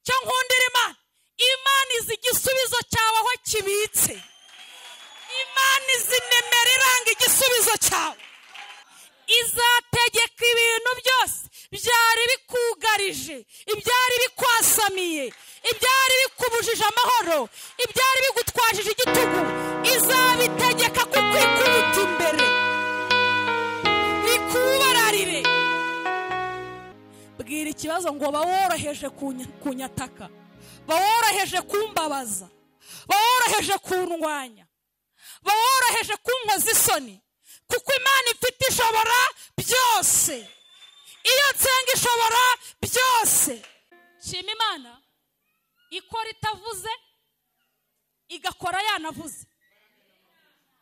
cyo nkundira Imana, Imana izi igisubizo cyawe aho kibitse. Imana izi nimero iranga igisubizo cyawe. Izategeka ibintu byose byari bikugarije, ibyari bikwasamiye, ibyari bikubujije amahoro, ibyari bigutwajije igitugu. Izabitegeka kuko ikubita imbere, bikubararire. Bwira ikibazo ngo baworoheje kunyataka, baworoheje kumbabaza, baworoheje kundwanya, baworoheje kunkoza isoni, kuko Imana ifite ishobora byose. Iyo nsenga ishobora byose. Shima Imana ikora itavuze, igakora yanavuze.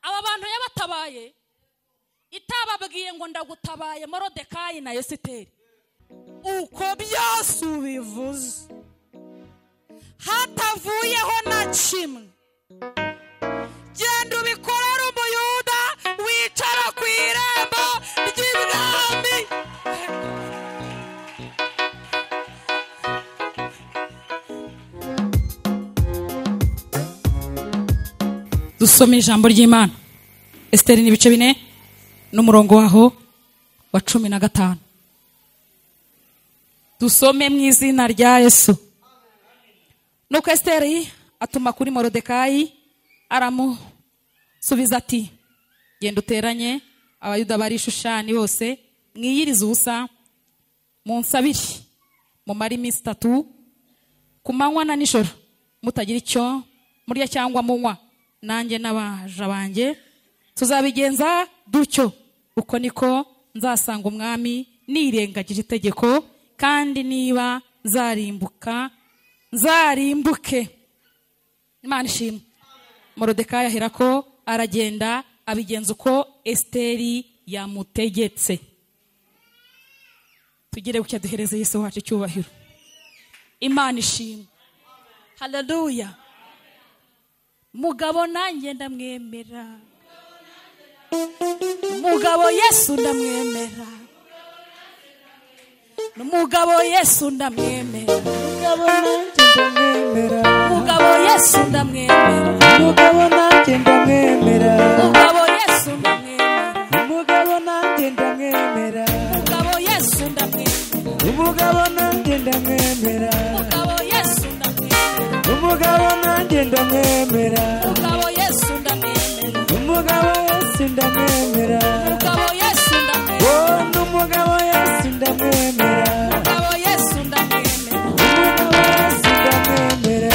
Aba bantu yabatabaye itababwiye ngo ndagutabaye Morodekayi na Esiteri. Uko byose ubivuze hatavuyeho na kimwe, genda ubikorera Umuyuda wicara ku irembo ry'ibwami. Dusome ijambo ry'Imana. Esiteri ni ibice 4 n'umurongo waho wa 15. Dusome mu izina rya Yesu. Nuko Esiteri atuma kuri Morodekayi, aramusubiza ati, genda uteranye Abayuda bari Shushani bose, mwiyirize ubusa, munsabire, mumare iminsi 3 ku manywa na nijoro, mutagira icyo murya cyangwa munywa. Nanjye n'abaja banjye tuzabigenza dutyo. Uko niko nzasanga umwami nirengagije itegeko, kandi niba zarimbuke. Imana ishimwe. Morodekayi aherako aragenda abigenza uko Esiteri yamutegetse. Tugire gucya duhereze Yesu wacu cyubahiro. Imana ishimwe. Haleluya. Mugabo nanjye ndamwemera, mugabo Yesu ndamwemera, mugabo Yesu ndamwemera, mugabo Yesu ndamwemera, mugabo nanjye ndamwemera, mugabo Yesu ndamwemera, mugabo nanjye ndamwemera, mugabo Yesu ndamwemera, umugabo nanjye ndamwemera, mugabo Yesu ndamwemera, umugabo nanjye ndamwemera, mugabo Yesu ndamwemera, umugabo Yesu ndamwemera, mugabo Yesu ndamwemera, oh n'umugabo Yesu ndamwemera, mugabo Yesu ndamwemera, umugabo Yesu ndamwemera.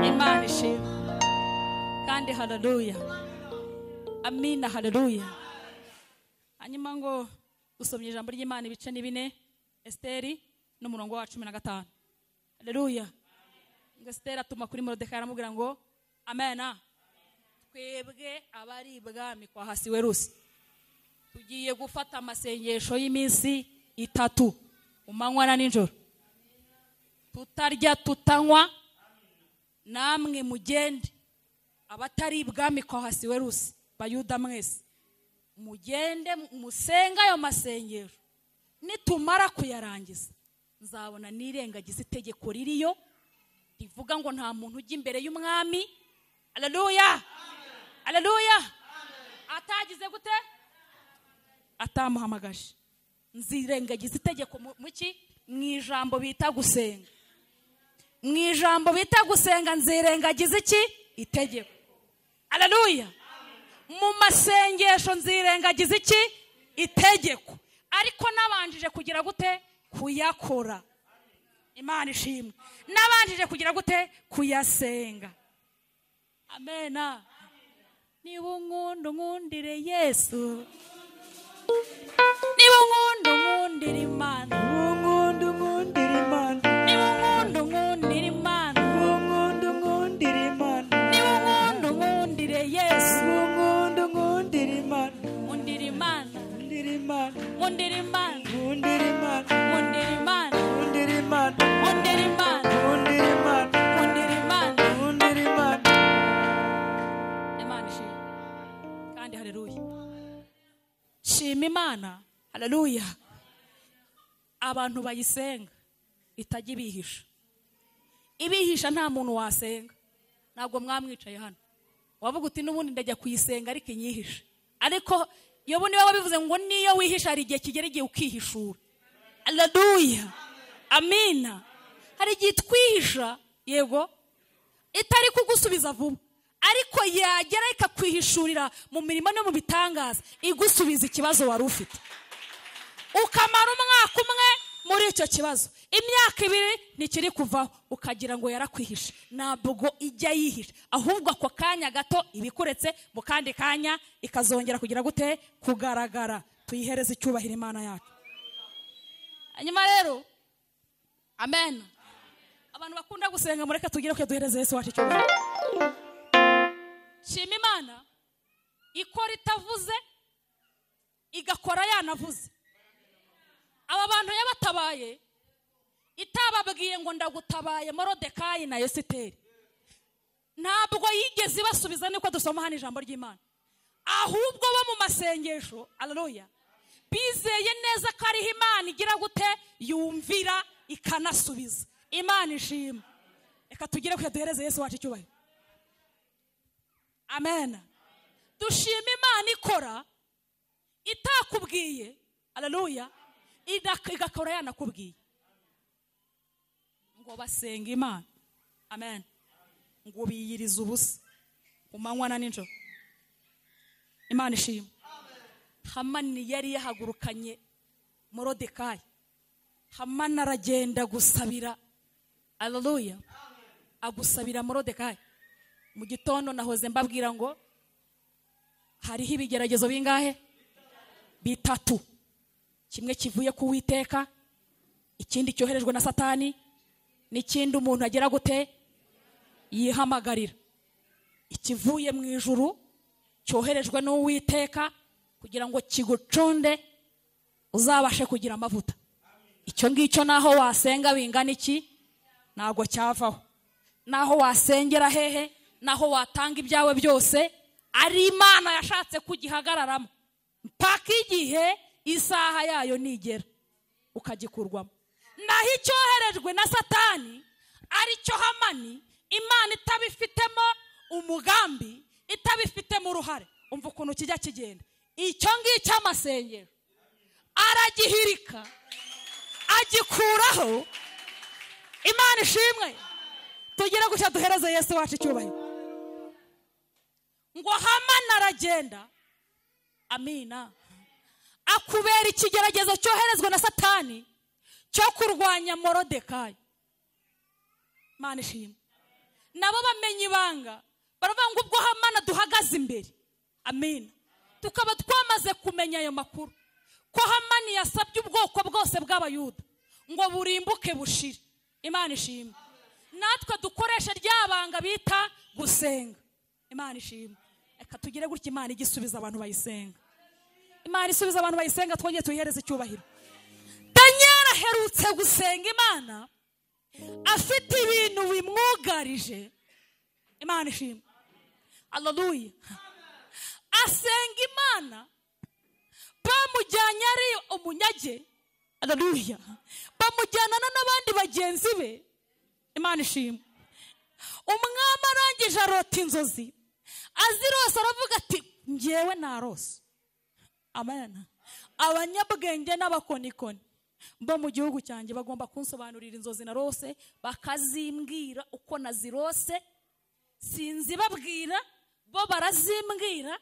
Imana ishimwe kandi haleluya. Amina, haleluya. Hanyuma ngo dusomye ijambo ry'Imana ibice 4, Esiteri n'umurongo wa 15. Haleluya. Esiteri atuma kuri Morodekayi aramubwira ngo amena, twebwe abari ibwami kwa Ahasuwerusi tugiye gufata amasengesho y'iminsi 3 umanywa na nijoro, tutarya tutanywa. Namwe mugende, abatari ibwami kwa Ahasuwerusi, Bayuda mwese mugende musenga ayo masengesho. Nitumara kuyarangiza nzabona nirengagiza itegeko ririyo rivuga ngo nta muntu ujya imbere y'umwami. Haleluya, haleluya. Atagize gute? Atamuhamagaje. Nzirengagiza itegeko muki mu ijambo bita gusenga. Mu ijambo bita gusenga nzirengagiza iki? Itegeko. Haleluya. Mu masengesho nzirengagiza iki? Itegeko. Ariko nabanjije kugira gute? Kuyakora. Imana ishimwe. Nabanjije kugira gute? Kuyasenga. Amena. Niba nkundire Yesu, niba nkundire Imana, nkundire Imana, niba nkundire Imana, nkundire Imana, niba nkundire Yesu, nkundire Imana, nkundire Imana, nkundire Imana, nkundire Imana, nkundire Imana, nkundire Imana, nkundire Imana, nkundire Imana, nkundire Imana, nkundire Imana, nkundire Imana. Imana ishimwe kandi haleluya. Shima Imana, haleluya. Abantu bayisenga itajya ibihisha. Ibihisha nta muntu wasenga. Ntabwo mwamwicaye hano wavuga uti n'ubundi ndajya kuyisenga ariko inyihisha. Ariko Yobu niwe wabivuze ngo niyo wihisha hari igihe kigera igihe ukihishura. Haleluya, amina. Hari igihe twihisha, yego, itari kugusubiza vuba, ariko yagera ikakwihishurira mu mirimo no mu bitangaza igusubiza ikibazo wari ufite. Ukamara umwaka umwe muri icyo kibazo, imyaka 2 ntikiri kuvaho, ukagira ngo yarakwihisha. Ntabwo ijya yihisha, ahubwo ako kanya gato ibikuretse, mu kandi kanya ikazongera kugira gute kugaragara. Tuyihereze icyubahiro Imana yacu. Hanyuma rero, amen, abantu bakunda gusenga mureke tugire ko duhereze Yesu wacu icyubahiro. Shima Imana ikora itavuze igakora yanavuze. Aba bantu yabatabaye itababwiye ngo ndagutabaye Morodekayi na Esiteri, ntabwo yigeze basubiza niko dusoma hano ijambo ry'Imana, ahubwo bo mu masengesho, haleluya, bizeye neza ko ariho Imana igira gute yumvira ikanasubiza. Imana ishima. Reka tugire ko duhereze Yesu wacu icyubahiro. Amen. Dushima Imana ikora itakubwiye, haleluya, igakora yanakubwiye. Ngo basenga Imana, amen, ngo biyiriza ubusa ku manywa na nijoro. Imana ishima. Hamani yari yahagurukanye Morodekayi. Hamani aragenda gusabira, haleluya, agusabira Morodekayi. Mu gitondo nahoze mbabwira ngo hariho ibigeragezo bingahe? 3. Kimwe kivuye ku Uwiteka, ikindi cyoherejwe na Satani, n'ikindi umuntu agera gute yihamagarira. Ikivuye mu ijuru cyoherejwe n'Uwiteka kugira ngo kigucunde uzabashe kugira amavuta. Icyo ngicyo naho wasenga bingana iki ntago cyavaho. Naho wasengera hehe, naho watanga ibyawe byose, ari Imana yashatse kugihagararamo mpaka igihe isaha yayo nigera ukagikurwamo. Naho icyoherejwe na Satani ari cyo Hamani, Imana itabifitemo umugambi, itabifitemo uruhare. Umva ukuntu kijya kigenda. Icyo ngicyo amasengero aragihirika agikuraho. Imana ishimwe. Tugira gucya duhereze Yesu wacu icyubahiro. Ngo Hamani aragenda, amina, akubera ikigeragezo cyoherezwa na Satani cyo kurwanya Morodekayi. Imana ishimwe. Nabo bamenye ibanga, baravuga ngo ubwo Hamani duhagaze imbere, amina, tukaba twamaze kumenya ayo makuru ko Hamani yasabye ubwoko bwose bw'Abayuda ngo burimbuke bushire. Imana ishimwe. Natwe dukoresha ryabanga bita gusenga. Imana ishimwe. Eka tugire gutya Imana igisubiza abantu bayisenga. Imana isubiza abantu bayisenga, twongeye tuyihereze icyubahiro. Daniel aherutse gusenga Imana afite ibintu bimwugarije. Imana ishimwe. Haleluya. Asenga Imana, bamujyanye ari umunyage, haleluya, bamujyana n'abandi bagenzi be. Imana ishimwe. Umwami arangije arota inzozi, azirose aravuga ati ngewe narose. Amen. Abanyabwenge n'abakonikoni bo mu gihugu cyanjye bagomba kunsobanurira inzozi narose, bakazimbwira uko nazirose. Sinzi babwira, bo barazimbwira,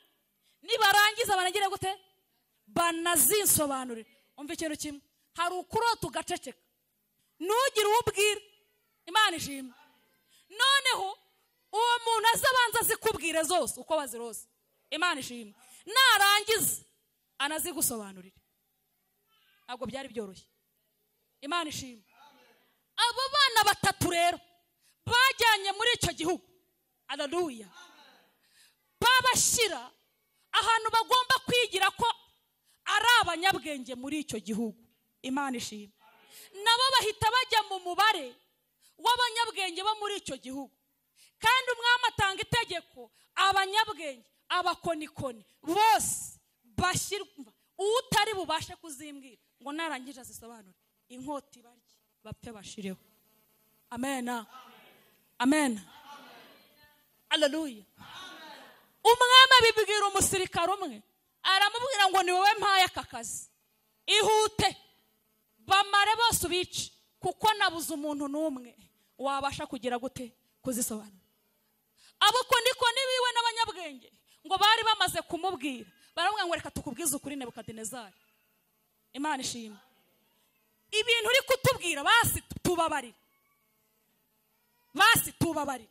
nibarangiza banagira gute banazinsobanurira. Umva ikintu kimwe, hari ukurota ugaceceka ntugire ubwira. Imana ishimwe. Noneho uwo muntu azabanza zikubwire zose uko bazirose. Imana ishimwe. Narangiza anazigusobanurira. Ntabwo byari byoroshye. Imana ishimwe. Abo bana 3 rero bajyanye muri icyo gihugu, haleluya, babashira ahantu bagomba kwigira ko ari abanyabwenge muri icyo gihugu. Imana ishimwe. Nabo bahita bajya mu mubare w'abanyabwenge bo muri icyo gihugu, kandi umwami atanga itegeko abanyabwenge, abakonikoni bose bashyirwa, utari bubashe kuzimbwira ngo narangije azisobanure, inkota ibarye. bapfe bashireho. Amen. Amen. Haleluya. Umwami abibwira umusirikare umwe, aramubwira ngo ni wowe mpaye aka kazi, ihute bamare bose ubice, kuko nabuze umuntu n'umwe wabasha kugira gute kuzisobanura. Abuko ndiko nibiwe n'abanyabwenge ngo bari bamaze kumubwira, baramubwira ngo reka tukubwize ukuri Nebukadinezari. Imana ishimwe. Ibintu uri kutubwira basi tubabarire, basi tubabarire,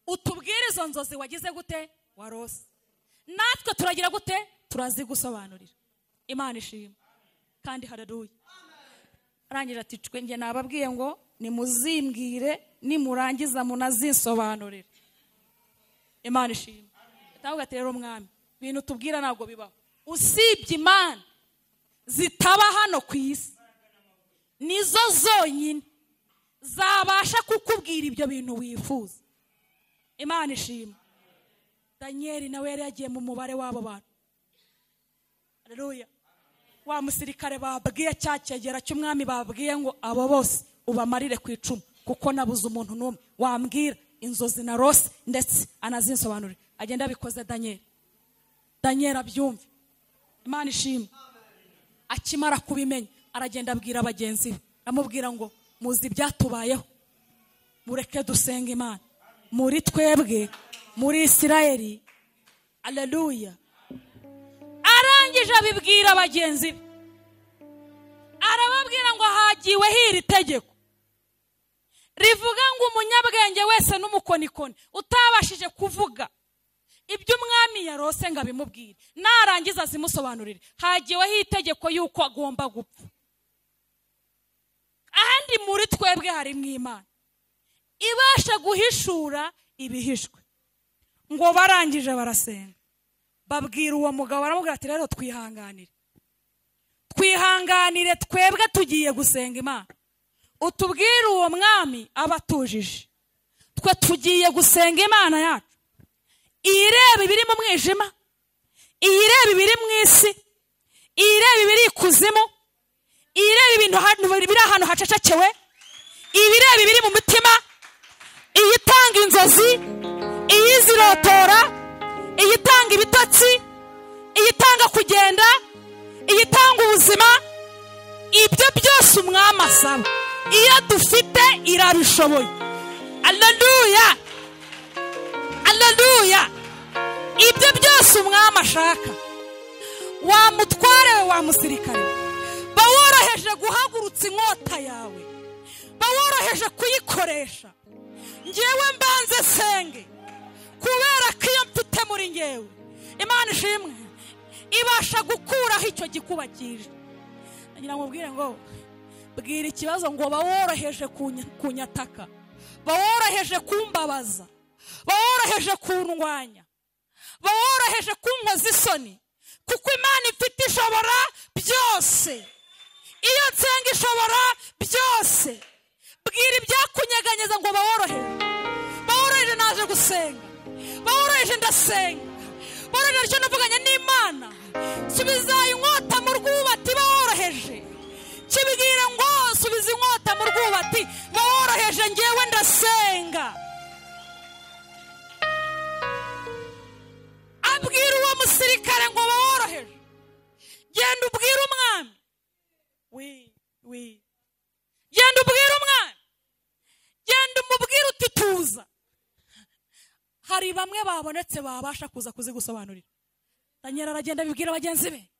utubwire izo nzozi wagize gute warose, natwe turagira gute turazigusobanurira. Imana ishimwe kandi haleluya. Arangira ati cwe nge nababwiye ngo nimuzimbwire nimurangiza munazisobanurira. Imana ishimwe. Ndavuga ati rero mwami, ibintu tubwira ntabwo bibaho usibye Imana zitaba hano ku isi, nizo zonyine zabasha kukubwira ibyo bintu wifuza. Imana ishimwe. Daniel nawe yari yagiye mu mubare w'abo bantu. Haleluya. Wa musirikare babwiye cya cyegera cy'umwami, babwiye ngo abo bose ubamarire ku icumu, kuko nabuze umuntu n'umwe wambwira inzozi na rose ndetse anazinsobanurira. Agenda bikoze Daniel abyumve. Imana ishimwe. Akimara kubimenya aragenda abwira abagenzi be, amubwira ngo muzi byatubayeho, mureke dusenga Imana muri twebwe muri Isirayeli. Haleluya. Arangije abibwira abagenzi be, arababwira ngo hagiwe hiri tegeko rivuga ngo umunyabwenge wese n'umukonikoni utabashije kuvuga ibyo umwami yarose ngo abimubwire, narangiza azimusobanurire, hagiweho itegeko yuko agomba gupfa. Ahandi muri twebwe harimo Imana ibasha guhishura ibihishwe. Ngo barangije barasenga, babwira uwo mugabo, baramubwira ati rero twihanganire twebwe tugiye gusenga Imana, utubwire uwo mwami abatujije, twe tugiye gusenga Imana yacu, ireba ibiri mu mwijima, ireba ibiri mu isi, ireba ibiri ikuzimu, ireba ibintu biri ahantu hacecekewe, ibireba ibiri mu mutima, iyitanga inzozi, iyizirotora, iyitanga ibitotsi, iyitanga kugenda, iyitanga ubuzima. Ibyo byose umwami asaba, iyo dufite irabishoboye. Haleluya. Haleluya. Ibyo byose umwami ashaka, wa mutware we, wa musirikare, baworoheje guhagurutsa inkota yawe, baworoheje kuyikoresha. Ngewe mbanze senge, kubera ko iyo mfite muri ngewe, Imana ishimwe, ibasha gukuraho icyo gikubakije. Nagira mubwire ngo bwira ikibazo ngo baworoheje kunyataka, baworoheje kumbabaza, baworoheje kundwanya, baworoheje kunkoza isoni, kuko Imana ifite ishobora byose. Iyo nsenga ishobora byose. Bwira ibyakunyeganyeza ngo baworoheje naje gusenga, baworoheje ndasenga, baworoheje icyo navuganye n'Imana, subiza inkota mu rwubati baworoheje, kibwira ngo subiza inkota mu rwubati baworoheje, ngewe ndasenga. Abwira uwo musirikare ngo baworoheje, genda ubwira umwami, genda ubwira umwami, genda umubwira uti tuza. Hari bamwe babonetse babasha kuza kuzigusobanurira. Daniel aragenda abibwira abagenzi be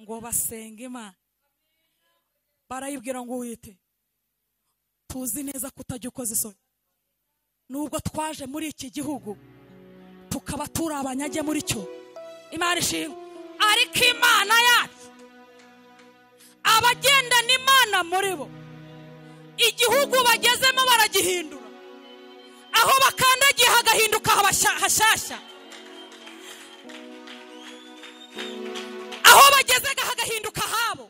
ngo basenge Imana, barayibwira ngo wite, tuzi neza kutajya ukoza isoni, nubwo twaje muri iki gihugu tukaba turi abanyage muri cyo. Imana ishimwe. Ariko Imana yacu, abagendana Imana muri bo, igihugu bagezemo baragihindura, aho bakandagiye hagahinduka hashyashya, aho bagezega hagahinduka habo.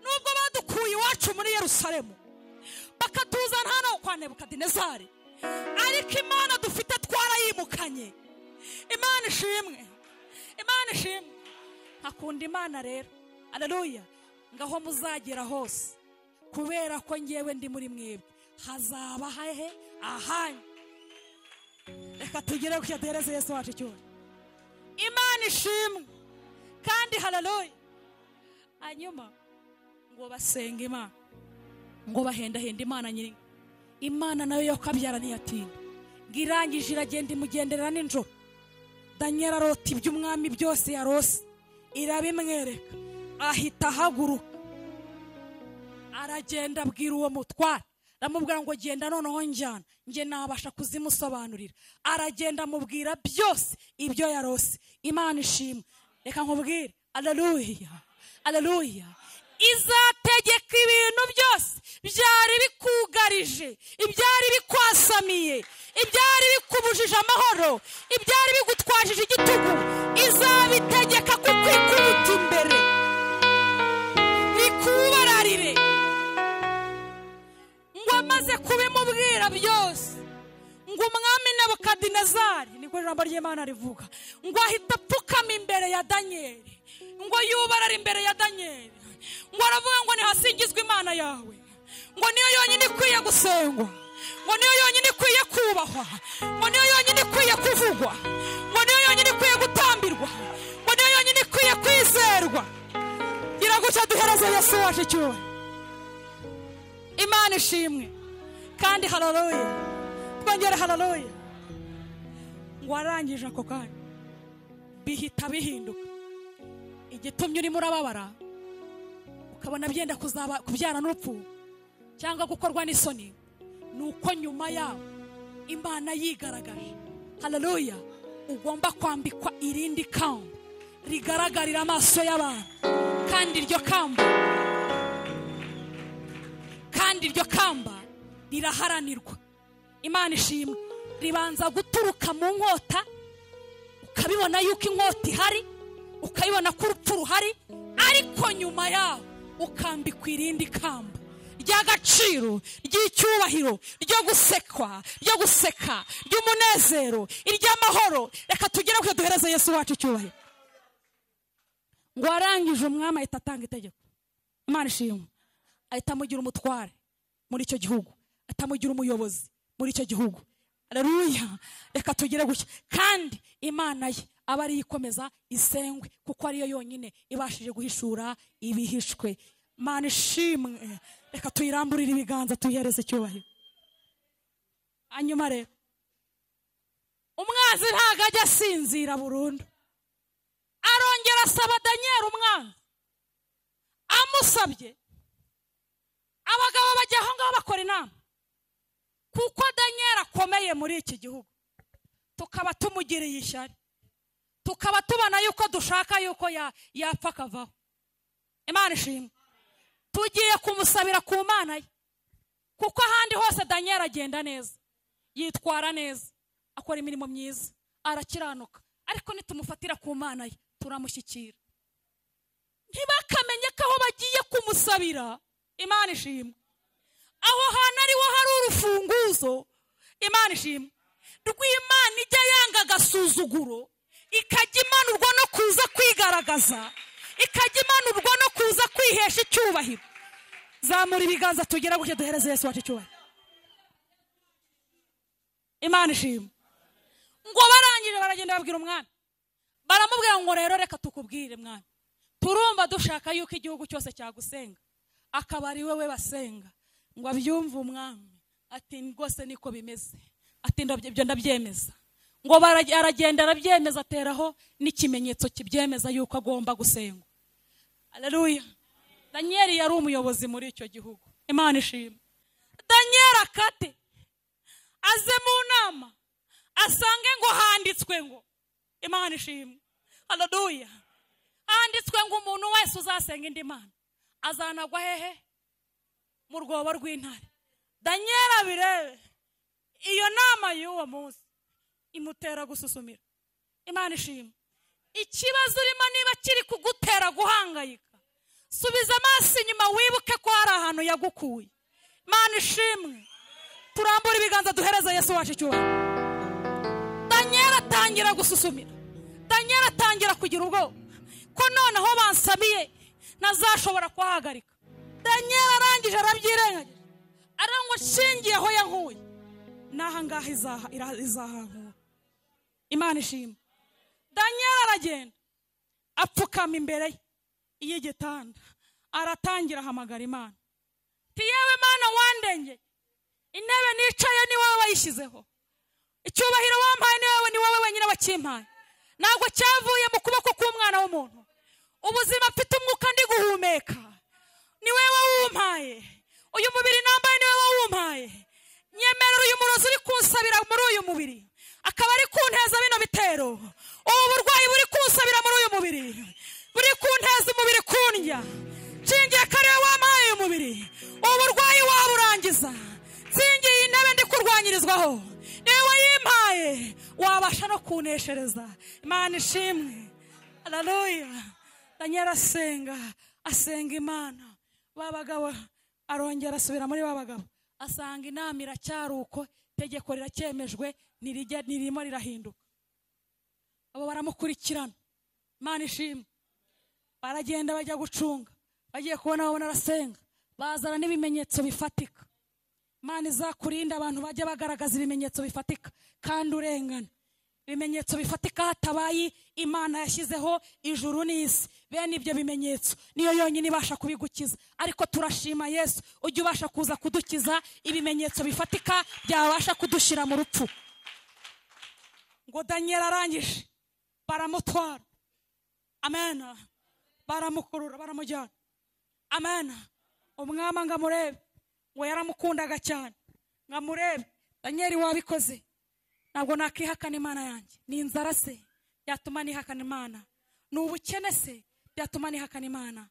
Nubwo badukuye iwacu muri Yerusalemu bakatuzana hano kwa Nebukadinezari, ariko Imana dufite twarayimukanye. Imana ishimwe. Imana ishimwe. Hakunda Imana rero. Haleluya. Ngaho muzagera hose kubera ko ngewe ndi muri mwebwe hazaba hehe ahanyu. Reka tugire ku cyatereze Yesu wacu cyo. Imana ishimwe kandi haleluya. Hanyuma ngo basenga Imana, ngo bahenda Imana nyiri. Imana nayo yo kabyara ntiyatinda, ngirangije iragenda imugenderera n'injoro. Daniel arota iby'umwami byose yarose, irabimwereka, ahita ahaguruka aragenda abwira uwo mutware, aramubwira ngo genda noneho njyana, nge nabasha kuzimusobanurira. Aragenda amubwira byose ibyo yarose. Imana ishimwe. Reka nkubwire, haleluya haleluya, izategeka ibintu byose byari bikugarije, ibyari bikwasamiye, ibyari bikubujije amahoro, ibyari bigutwajije igitugu, izabitegeka kuko ikubita imbere bikubararire. Ngo amaze kubimubwira byose, ngo umwami Nebukadinezari, niko ijambo ry'Imana rivuga, ngo ahita apfukama imbere ya Danyeli, ngo yubarara imbere ya Danyeli, ngo aravuga ngo nihasingizwe Imana yawe, ngo niyo yonyine ikwiye gusengwa, ngo niyo yonyine ikwiye kubahwa, ngo niyo yonyine ikwiye kuvugwa, ngo niyo yonyine ikwiye gutambirwa, ngo niyo yonyine ikwiye kwizerwa. Gira gutya duhereze Yesu wacu cyuwe. Imana ishimwe kandi haleluya. Twongere haleluya. Ngo arangije ako kanya bihita bihinduka. Igitumye urimo urababara ukabona byenda kubyara n'urupfu cyangwa gukorwa n'isoni, nuko nyuma yaho Imana yigaragaje. Haleluya. Ugomba kwambikwa irindi kamba rigaragarira amaso y'abantu, kandi iryo kamba riraharanirwa. Imana ishimwe. Ribanza guturuka mu nkota, ukabibona yuko inkota ihari, ukabibona ko urupfu ruhari, ariko nyuma yaho ukambikwa irindi kamba ry'agaciro, ry'icyubahiro, ryo gusekwa, ryo guseka, ry'umunezero, iry'amahoro. Reka tugire ku duhereze Yesu wacu cyubahiro. Ngo arangije umwami ahita atanga itegeko. Imana ishimwe. Ahita amugira umutware muri icyo gihugu, atamugira umuyobozi muri icyo gihugu. Haleluya. Reka tugire gutya, kandi Imana ye aba ari ikomeza isengwe, kuko ariyo yonyine ibashije guhishura ibihishwe. Imana ishimwe. Reka tuyiramburire ibiganza tuyihereze cyubahiro. Hanyuma rero umwanzi ntago ajya asinzira burundu. Arongera asaba Daniel umwanzi, amusabye abagabo bajya aho ngaho bakora inama, kuko Daniel akomeye muri iki gihugu, tukaba tumugiriye ishyari, tukaba tubona yuko dushaka yuko yapfa akavaho. Imana ishimwe. Tugiye kumusabira ku Mana ye, kuko ahandi hose Daniel agenda neza, yitwara neza, akora imirimo myiza, arakiranuka, ariko nitumufatira ku Mana ye turamushyikira. Ntibakamenye ko aho bagiye kumusabira, Imana ishimwe, aho hantu ariho hari urufunguzo, Imana ishimwe, rw'Imana ijya yanga agasuzuguro, ikajya imanurwa no kuza kwigaragaza, ikajya imanurwa no kuza kwihesha icyubahiro. Zamura ibiganza tugera gutya duhereze Yesu wacu cyubahiro. Imana ishimwe. Ngo barangije baragenda babwira umwami, baramubwira ngo rero reka tukubwire mwami, turumva dushaka yuko igihugu cyose cyagusenga, akaba ari wewe basenga. Ngo abyumve umwami, ati rwose niko bimeze, ati ibyo ndabyemeza. Ngo aragenda arabyemeza, ateraho n'ikimenyetso kibyemeza yuko agomba gusengwa. Haleluya. Daniel yari umuyobozi muri icyo gihugu. Imana ishimwe. Daniel akate aze mu nama, asange ngo handitswe ngo, Imana ishimwe, haleluya, handitswe ngo umuntu wese uzasenga indi mana azanagwa hehe? Mu rwobo rw'intare. Daniel abirebe, iyo nama y'uwo munsi imutera gususumira. Imana ishimwe. Ikibazo urimo niba kiri kugutera guhangayika, subiza amaso inyuma wibuke ko hari ahantu yagukuye. Imana ishimwe. Turambura ibiganza duhereza Yesu wacu cyubahiro. Daniel atangira gususumira, Daniel atangira kugira ubwoba ko noneho bansabiye ntazashobora kuhagarika. Daniel Daniel arangije arabyirengagije arangwa shingiye aho yankuye naha ngaha izahankura. Imana ishimwe. Daniel aragenda apfukama imbere y'igitanda aratangira ahamagara Imana. Yewe Mana wandenge, intebe nicaye ni wowe wayishyizeho, icyubahiro wampaye ni wowe wenyine wakimpaye, ntabwo cyavuye mu kuboko k'umwana w'umuntu. Ubuzima mfite umwuka ndi guhumeka ni wowe wumpaye, uyu mubiri nambaye ni wowe wumpaye. Nyemerera uyu murozi uri kunsabira muri uyu mubiri akaba ari kunteza bino bitero, ubu burwayi buri kunsabira muri uyu mubiri buri kunteza umubiri kundya, nshingiye kare wampaye uyu mubiri uburwayi waburangiza, nsingiye intebe ndi kurwanyirizwaho niwe wayimpaye, wabasha no kuneshereza. Imana ishimwe. Haleluya. Daniel asenga Imana. Babagabo arongera asubira muri babagabo asanga inama iracyari uko, itegeko riracyemejwe nirimo rirahinduka. Abo baramukurikirana. Imana ishimwe. Baragenda bajya gucunga, bagiye kubona babona arasenga, bazana n'ibimenyetso bifatika. Imana izakurinda abantu bajya bagaragaza ibimenyetso bifatika kandi urengana. Ibimenyetso bifatika hatabaye Imana yashyizeho ijuru n'isi, bene ibyo bimenyetso niyo yonyine ibasha kubigukiza. Ariko turashima Yesu ujye ubasha kuza kudukiza ibimenyetso bifatika byabasha kudushira mu rupfu. Ngo Daniel arangije baramutwara. Amen. Baramukurura baramujyana. Amen. Umwama ngamurebe ngo yaramukundaga cyane, ngamurebe Daniel wabikoze, ntabwo nakihakana Imana yanjye. Ni inzara se yatuma nihakana Imana? Ni ubukene se byatuma nihakana Imana?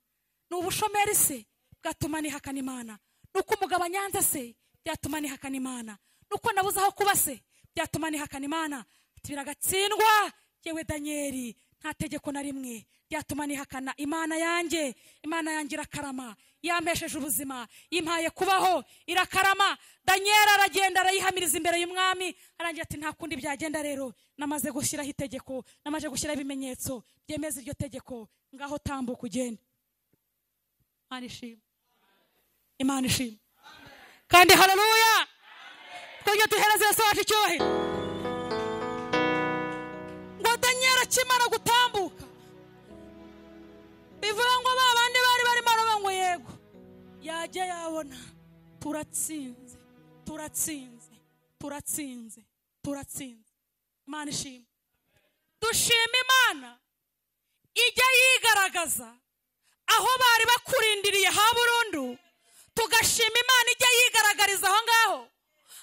Ni ubushomeri se bwatuma nihakana Imana? Nuko umugabo anyanze se byatuma nihakana Imana? Nuko nabuze aho kuba se byatuma nihakana Imana? Biragatsindwa yewe Daniel, nta tegeko na rimwe byatuma nihakana Imana yanjye. Imana yanjye irakarama, yampesheje ubuzima, yimpaye kubaho, irakarama. Daniel aragenda arayihamiriza imbere y'umwami, arangira ati nta kundi byagenda rero, namaze gushyiraho itegeko, namaze gushyiraho ibimenyetso byemeza iryo tegeko, ngaho tambuka ugende. Imana ishimwe. Imana ishimwe. Kandi haleluya. Twajya duhereza Yesu wacu icyubahiro. Ngo Daniel akimara gutambuka, bivuga ngo babandi bari barimo ngo yego yajya yabona turatsinze. Imana ishimwe. Dushima Imana ijya yigaragaza aho bari bakurindiriye ha burundu, tugashima Imana ijya yigaragariza aho ngaho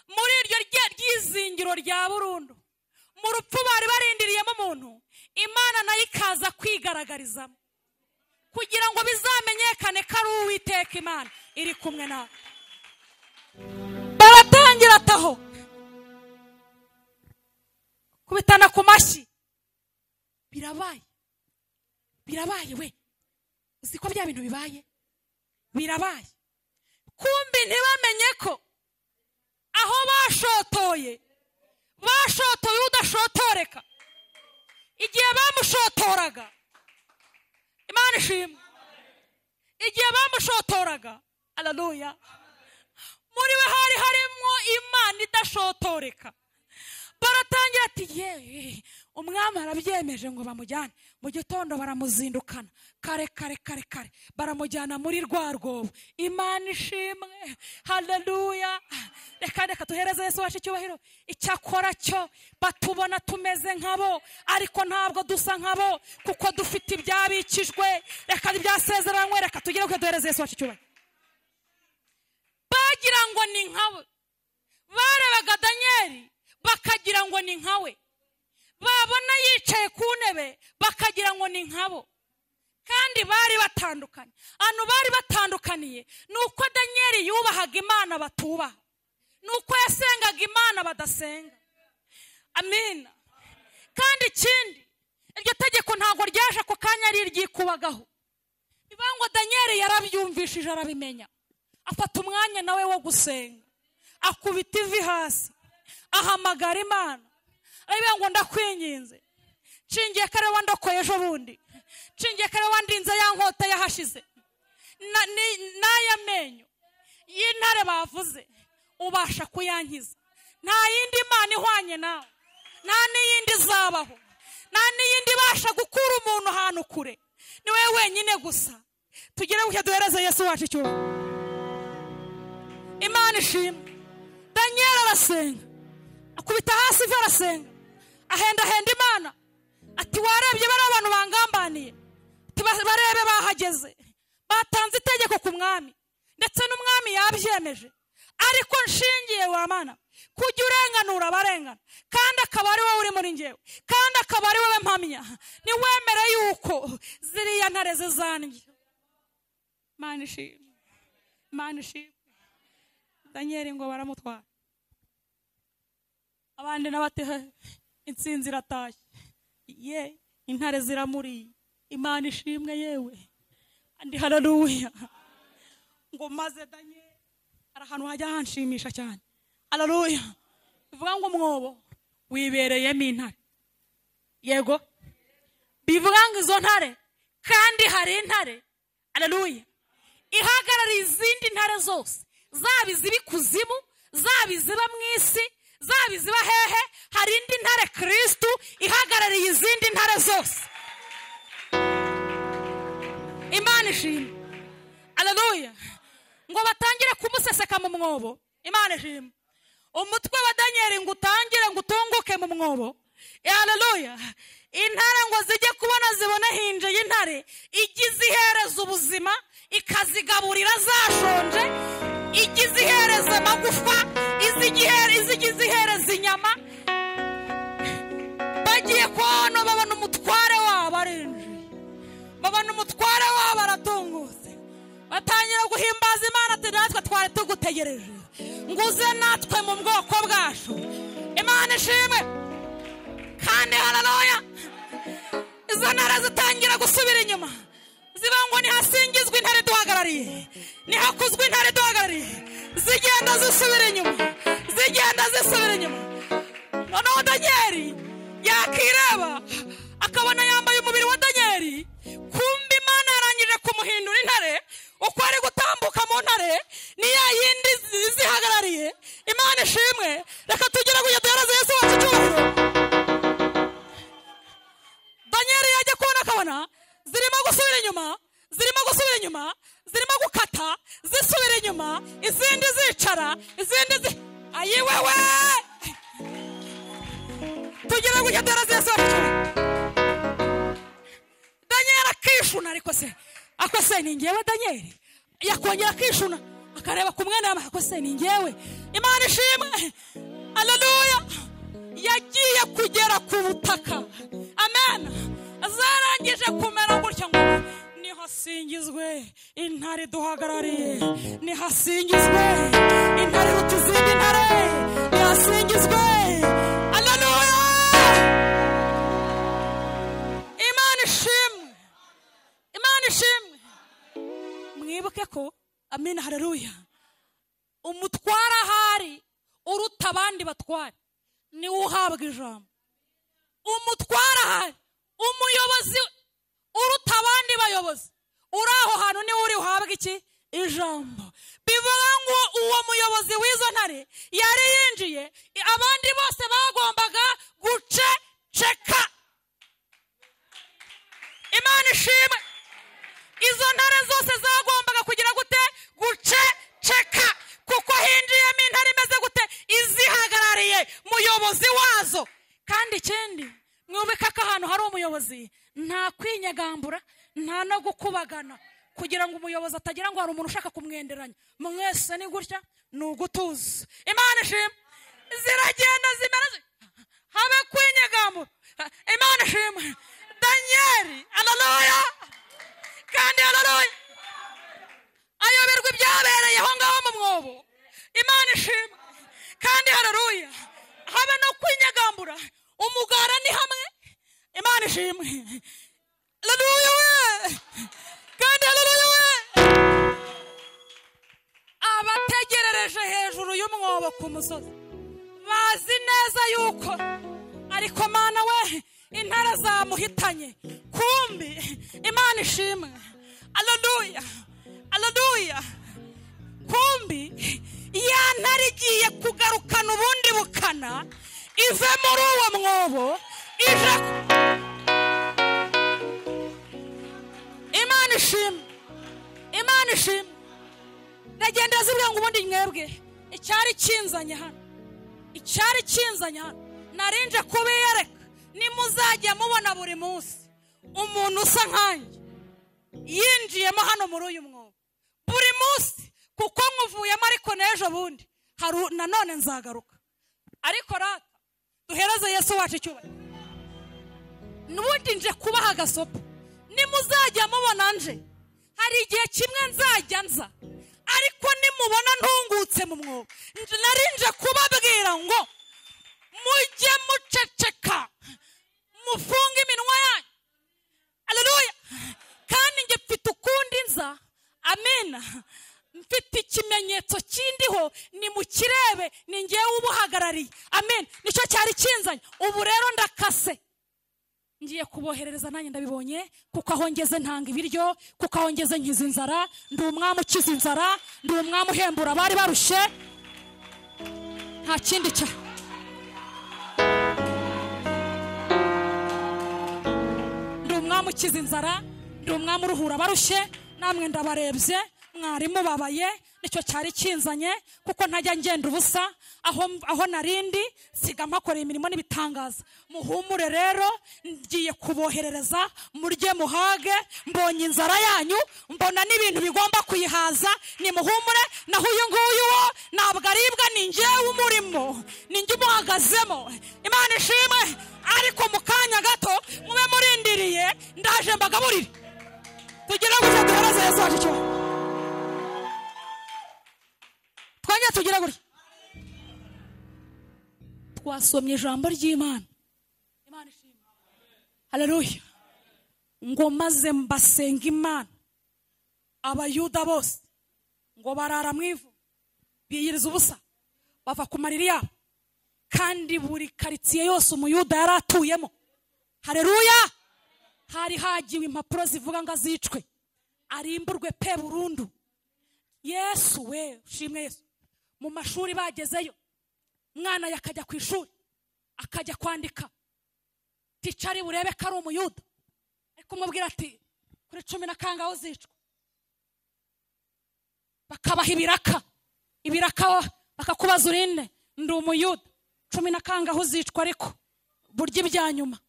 muri iryo ryizingiro rya burundu, mu rupfu bari barindiriyemo umuntu, Imana nayo ikaza kwigaragarizamo kugira ngo bizamenyekane ko ari Uwiteka Imana iri kumwe nawe. Baratangira ataho kubitana ku mashyi. Birabaye we, uzi ko bya bintu birabaye. Kumbi ntibamenye ko aho bashotoye udashotoreka. Igihe bamushotoraga, Imana ishimwe, igihe bamushotoraga, haleluya, muri we hari harimo Imana idashotoreka. Baratangira ati yewe umwami arabyemeje ngo bamujyane. Mu gitondo baramuzindukana kare baramujyana muri rwa rwobo. Imana ishimwe. Haleluya. Reka tuhereze Yesu wacu icyubahiro. Icyakora cyo batubona tumeze nkabo, ariko ntabwo dusa nkabo, kuko dufite ibyabikijwe. Reka ibyasezeranywe, reka tugire ko duhereze Yesu wacu icyubahiro. Bagira ngo ni nkabo, barebaga Daniel bakagira ngo ni nkawe, babona yicaye ku ntebe bakagira ngo ni nkabo. Kandi bari batandukanye. Anu bari batandukaniye nuko Daniel yubahaga Imana batubaha, nuko yasengaga Imana badasenga. Amen. Kandi ikindi, iryo tegeko ntabwo ryaje ako kanya ari iryikubagaho. Ibango Daniel yarabyumvishije arabimenya, afata umwanya nawe wo gusenga, akubita ivi hasi, ahamagara Imana. Arabivuga ngo ndakwinginze, nshingiye kare wandokoye ejo bundi, nshingiye kare wandinze ya nkota yahashize, n'aya menyo y'intare bavuze ubasha kuyankiza. Nta yindi mana ihwanye nawe, nta n'iyindi izabaho, nta n'iyindi ibasha gukura umuntu ahantu kure. Ni wowe wenyine gusa. Tugire gutya duhereze Yesu wacu icyubahiro. Imana ishimwe. Daniel arasenga, akubita hasi ivi arasenga, ahenda Imana ati warebye bari abantu bangambaniye, ati barebe bahageze, batanze itegeko ku mwami ndetse n'umwami yabyemeje, ariko nshingiye wa Mana kujya urenganura abarengana, kandi akaba ari wowe uri muri njyewe, kandi akaba ari wowe mpamya, niwemere yuko ziriya ntare zizandya. Imana ishimwe, Imana ishimwe. Daniel ngo baramutwara, abandi nabate intsinzi iratashye, intare ziramuriye. Imana ishimwe yewe, andi haleluya. Ngo maze Daniel ari ahantu hajya hanshimisha cyane, haleluya. Bivuga ngo umwobo wibereyemo intare, yego. Bivuga ngo izo ntare kandi hari intare, haleluya, ihagarariye izindi ntare zose, zaba iziba ikuzimu, zaba iziba mu isi, zaba iziba hehe. Hari indi ntare Kristo ihagarariye izindi ntare zose. Imana ishimwe, haleluya. Ngo batangire kumuseseka mu mwobo. Imana ishimwe. Umutwe wa Daniel ngo utangire ngo utunguke mu mwobo, haleluya. Intare ngo zijye kubona zibone hinje y'intare igize ihereza ubuzima, ikazigaburira zashonje, igize ihereza amagufwa, izigize ihereza inyama. Bagiye kubona babona umutware wabo arinjiye, babona umutware wabo aratungutse, batangira guhimbaza Imana ati natwe twari tugutegereje ngo uze natwe mu bwoko bwacu. Imana ishimwe kandi haleluya. Izo ntare zitangira gusubira inyuma, ziba ngo nihasingizwe intare duhagarariye, nihakuzwe intare duhagarariye. Zigenda zisubira inyuma, zigenda zisubira inyuma. Noneho Daniel yakireba akabona yambaye umubiri wa Daniel, kumbe Imana yarangije kumuhindura intare. Uko ari gutambuka mu ntare ni ya yindi zihagarariye. Imana ishimwe. Reka tugire kujya duhereze Yesu wacu icyubahiro. Daniel yajya kubona akabona zirimo gusubira inyuma, zirimo gusubira inyuma, zirimo gukata zisubira inyuma, izindi zicara, izindi ayiwewe. Tugire kujya duhereze Yesu wacu icyubahiro. Daniel akishuna, ariko se ni njyewe Daniel? Yakongera akishuna akareba ku mwene w'amahanga, ko se ni njyewe? Imana ishimwe, haleluya. Yagiye kugera ku butaka, amen. Zarangije kumera gutya ngo nihasingizwe intare duhagarariye, nihasingizwe intare rutuzindi ntare, nihasingizwe, haleluya. Imana ishimwe, Imana ishimwe. Mwibuke ko, amen, haleluya, umutwara ahari uruta abandi batware ni uhabwa ijambo. Umutwara ahari, umuyobozi uruta abandi bayobozi uri aho hantu ni uri uhabwa iki? Ijambo. Bivuga ngo uwo muyobozi w'izo ntare yari yinjiye, abandi bose bagombaga guceceka. Imana ishimwe. Izo ntare zose zagombaga kugira gute? Guceceka, kuko hinjiyemo intare imeze gute? Izihagarariye muyobozi wazo. Kandi ikindi mwubika ko ahantu hari umuyobozi nta kwinyagambura, nta no gukubagana, kugira ngo umuyobozi atagira ngo hari umuntu ushaka kumwenderanya. Mwese ni gutya, ni ugutuza. Imana ishimwe. Ziragenda zimera habe kwinyagambura. Imana ishimwe. Daniel, haleluya, kandi haleluya, ayoberwa ibyabereye aho ngaho mu mwobo. Imana ishimwe kandi haleluya. Habe no kwinyagambura, umugara ni hamwe. Imana ishimwe, haleluya we, kandi haleluya we. Abategerereje hejuru y'umwobo ku musozi bazi neza yuko ariko Mana we intare zamuhitanye. Kumbi Imana ishimwe, haleluya, haleluya. Kumbi ya ntare igiye kugarukana ubundi bukana ive muri uwo mwobo ije. Imana ishimwe, Imana ishimwe. Ndagenda zibwira ngo ubundi mwebwe icyari kinzanye hano, icyari kinzanye hano narinje kubiyereka. Nimuzajya mubona buri munsi umuntu usa nkanjye yinjiyemo hano muri uyu mwobo buri munsi, kuko nkuvuyemo ariko n'ejo bundi nanone nzagaruka. Ariko rata duhereze Yesu wacu icyubahiro. N'ubundi nje kubaha agasopo. Nimuzajya mubona nje hari igihe kimwe nzajya nza, ariko nimubona ntungutse mu mwobo narinje kubabwira ngo mujye muceceka mufunge iminwa yanyu. Haleluya. Kandi nge mfite ukundi nza, amena, mfite ikimenyetso kindiho, ni mukirebe, ni ngewe ubuhagarariye. Amen. Nicyo cyari kinzanye. Ubu rero ndakase ngiye kuboherereza, nanjye ndabibonye, kuko aho ngeze ntanga ibiryo, kuko aho ngeze nkiza inzara. Ndi umwami ukiza inzara, ndi umwami uhembura abari barushe, nta kindi cya. Ndi umwami ukiza inzara, ndi umwami uruhura abarushye. Namwe ndabarebye mwari mubabaye, nicyo cyari kinzanye, kuko ntajya ngenda ubusa. Aho narindi siga mpakoreye imirimo n'ibitangaza. Muhumure rero, ngiye kuboherereza murye muhage. Mbonye inzara yanyu, mbona n'ibintu bigomba kuyihaza. Ni muhumure, naho uyu nguyu wo ntabwo aribwa, ni ngewe umurimo, ni nge umuhagazemo. Imana ishimwe. Ariko mu kanya gato mube murindiriye, ndaje mbagaburire. Tugire gutya duhereze Yesu wacu icyubahiro. Twajya tugira gutya. Twasomye ijambo ry'Imana. Imana ishimwe. Haleluya. Ngo maze mbasenga Imana abayuda bose ngo barara mu ivu biyiriza ubusa bava ku mariri yabo, kandi buri karitsiye yose umuyuda yari atuyemo, haleluya, hari hagiwe impapuro zivuga ngo azicwe arimburwe pe burundu. Yesu we, ushimwe Yesu. Mu mashuri bagezeyo, mwana yakajya ku ishuri akajya kwandika, ticari burebe ko ari umuyuda, ariko umubwira ati kuri 10 kangaho zicwa. Bakabaha ibiraka bakakubaza urinde, ndi umuyuda, 10 kangaho zicwa, ariko burya ibyanyuma.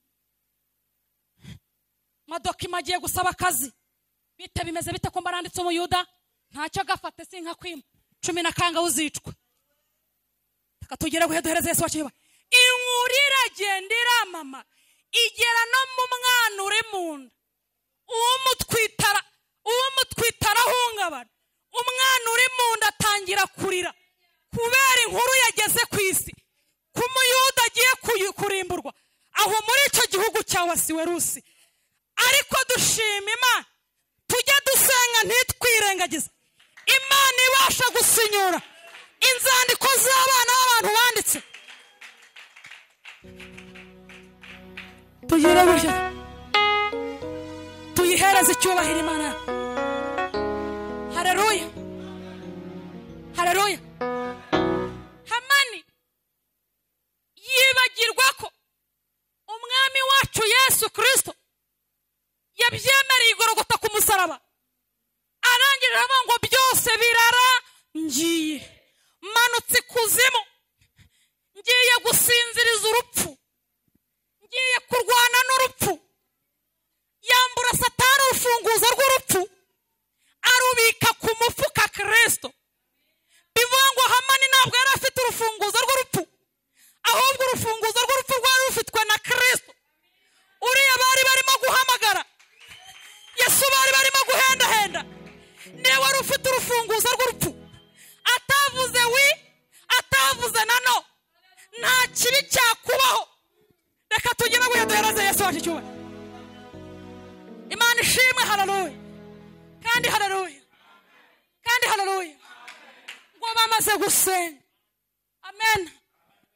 Madokima agiye gusaba akazi, bite bimeze bite ko mbaranditse umuyuda, ntacyo gafate sinka kwima, 10 kangaho uzicwa. Takatugera guheduhereza Yesu wacu. Inkuru iragenda iramama igera no mu mwana uri munda, uwumutwitara ahungabana. Umwana uri munda atangira kurira kubera inkuru yageze ku isi ku muyuda agiye kurimburwa aho muri icyo gihugu cya Wasiwerusi. Ariko dushima Imana, tujye dusenga ntitwirengagize. Imana ibasha gusinyura inzandiko z'abana b'abantu banditse. Tugire gutya tuyihereze icyubahiro Imana. Haleluya, haleluya. Hamani yibagirwa ko umwami wacu Yesu Kristo yabyemereye igorogota ku musaraba, arangirira ngo byose birarangiye, manutse kuzimu, ngiye gusinziriza urupfu, ngiye kurwana n'urupfu. Yambura Satani urufunguzo rw'urupfu, arubika ku mufuka Kristo. Bivuga ngo Hamani ntabwo yari afite urufunguzo rw'urupfu, ahubwo urufunguzo rw'urupfu rwari rufitwe na Kristo. Uriya bari barimo guhamagara Yesu, bari barimo guhendahenda, niwe wari ufite urufunguzo rw'urupfu. Atavuze wi, atavuze na no, nta kibi cyakubaho. Reka tugire ngo duhereze Yesu wacu icyubahiro. Imana ishimwe. Haleluya, kandi haleluya, kandi haleluya. Ngo bamaze gusenga, amen,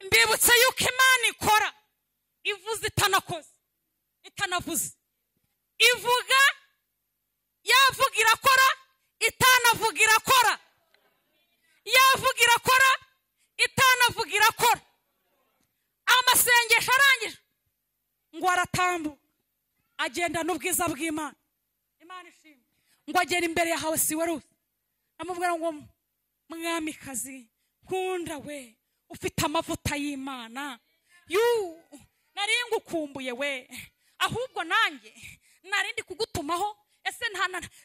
mbibutse yuko Imana ikora ivuze itanakoze, itanavuze. Ivuga, yavuga irakora, itanavuga irakora, yavuga irakora, itanavuga irakora. Amasengesho arangije ngo aratambuka agenda n'ubwiza bw'Imana. Imana ishimwe. Ngo agera imbere ya Ahasuwerusi amubwira ngo mwamikazi nkunda we, ufite amavuta y'Imana, nari ngukumbuye we, ahubwo nanjye narindi kugutumaho. Ese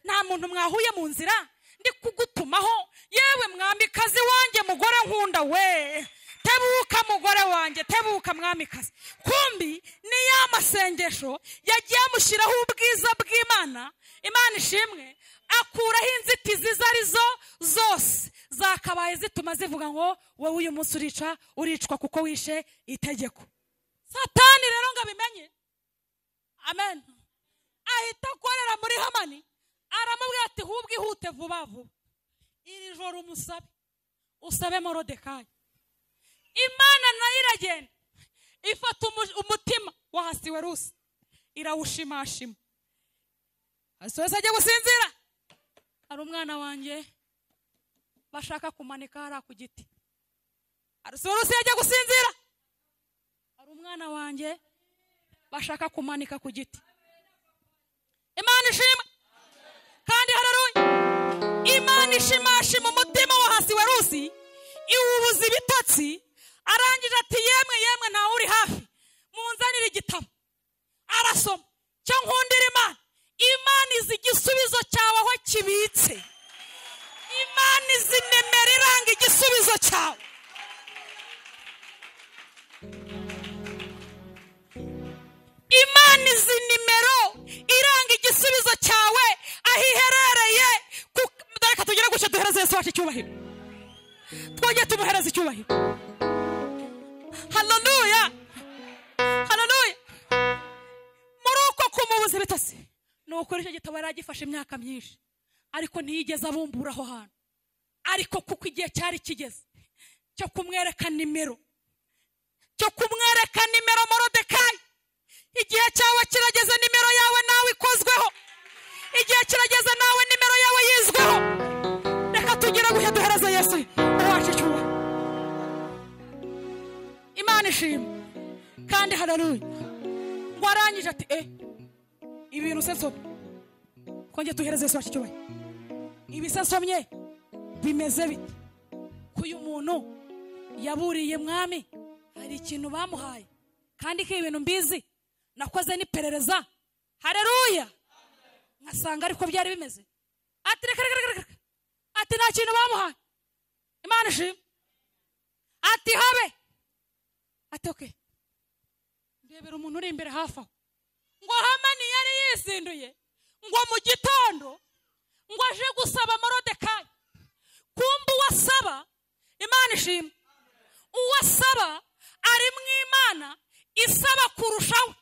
nta muntu mwahuye mu nzira ndi kugutumaho? Yewe mwamikazi wanjye, mugore nkunda we, tebuka mugore wanjye, tebuka mwamikazi. Kumbi ni ya masengesho yagiye amushyiraho ubwiza bw'Imana. Imana ishimwe. Akuraho inzitizi zarizo zose zakabaye zituma zivuga ngo wowe uyu munsi uricwa kuko wishe itegeko. Satani rero ngo abimenye, amen, ahita akorera muri Hamani, aramubwira ati hubwo ihute vuba vuba, iri joro usabe Morodekayi. Imana nayo iragenda ifata umutima wa Ahasuwerusi irawushimashima. Ahasuwerusi ajya gusinzira, hari umwana wanjye bashaka kumanika hariya ku giti. Ahasuwerusi ajya gusinzira, hari umwana wanjye bashaka kumanika ku giti. Imana ishima kandi haleluya. Imana ishimashima umutima wa Ahasuwerusi, iwubuza ibitotsi. Arangije ati yemwe ntawe uri hafi, munzanire igitabo. Arasoma. Cyo nkundira Imana, Imana izi igisubizo cyawe aho kibitse. Imana izi nimero iranga igisubizo cyawe. Imana izi nimero iranga igisubizo cyawe aho iherereye. Reka tugire gutya duhereze Yesu wacu icyubahiro. Twongeye tumuhereze icyubahiro. Haleluya, haleluya. Muri uko kumubuza ibitasi, nuko icyo gitabo yari agifashe imyaka myinshi, ariko ntiyigeze abumbura aho hantu. Ariko kuko igihe cyari kigeze cyo kumwereka nimero, Morodekayi, igihe cyawe kirageze, nimero yawe nawe ikozweho. Igihe kirageze nawe nimero yawe yizweho. Reka tugire guhe duhereze Yesu wacu icyubahiro. Imana ishimwe kandi haleluya. Ngo arangije ati ibintu sensomye, konge duhereze Yesu wacu icyubahiro. Ibi sensomye bimeze bite? Kuyu muntu yaburiye mwami, hari ikintu bamuhaye kandi ko ibintu mbizi, nakoze n'iperereza. Haleluya. Nkasanga ariko byari bimeze. Ati reka ati nta kintu bamuhaye. Imana ishimwe. Ati habe. Ati okay, ndebera umuntu uri imbere hafi aho. Ngo Hamani yari yisinduye ngo mu gitondo ngo aje gusaba Morodekayi. Kumbe uwasaba, Imana ishimwe, uwasaba ari mu Imana isaba kurushaho.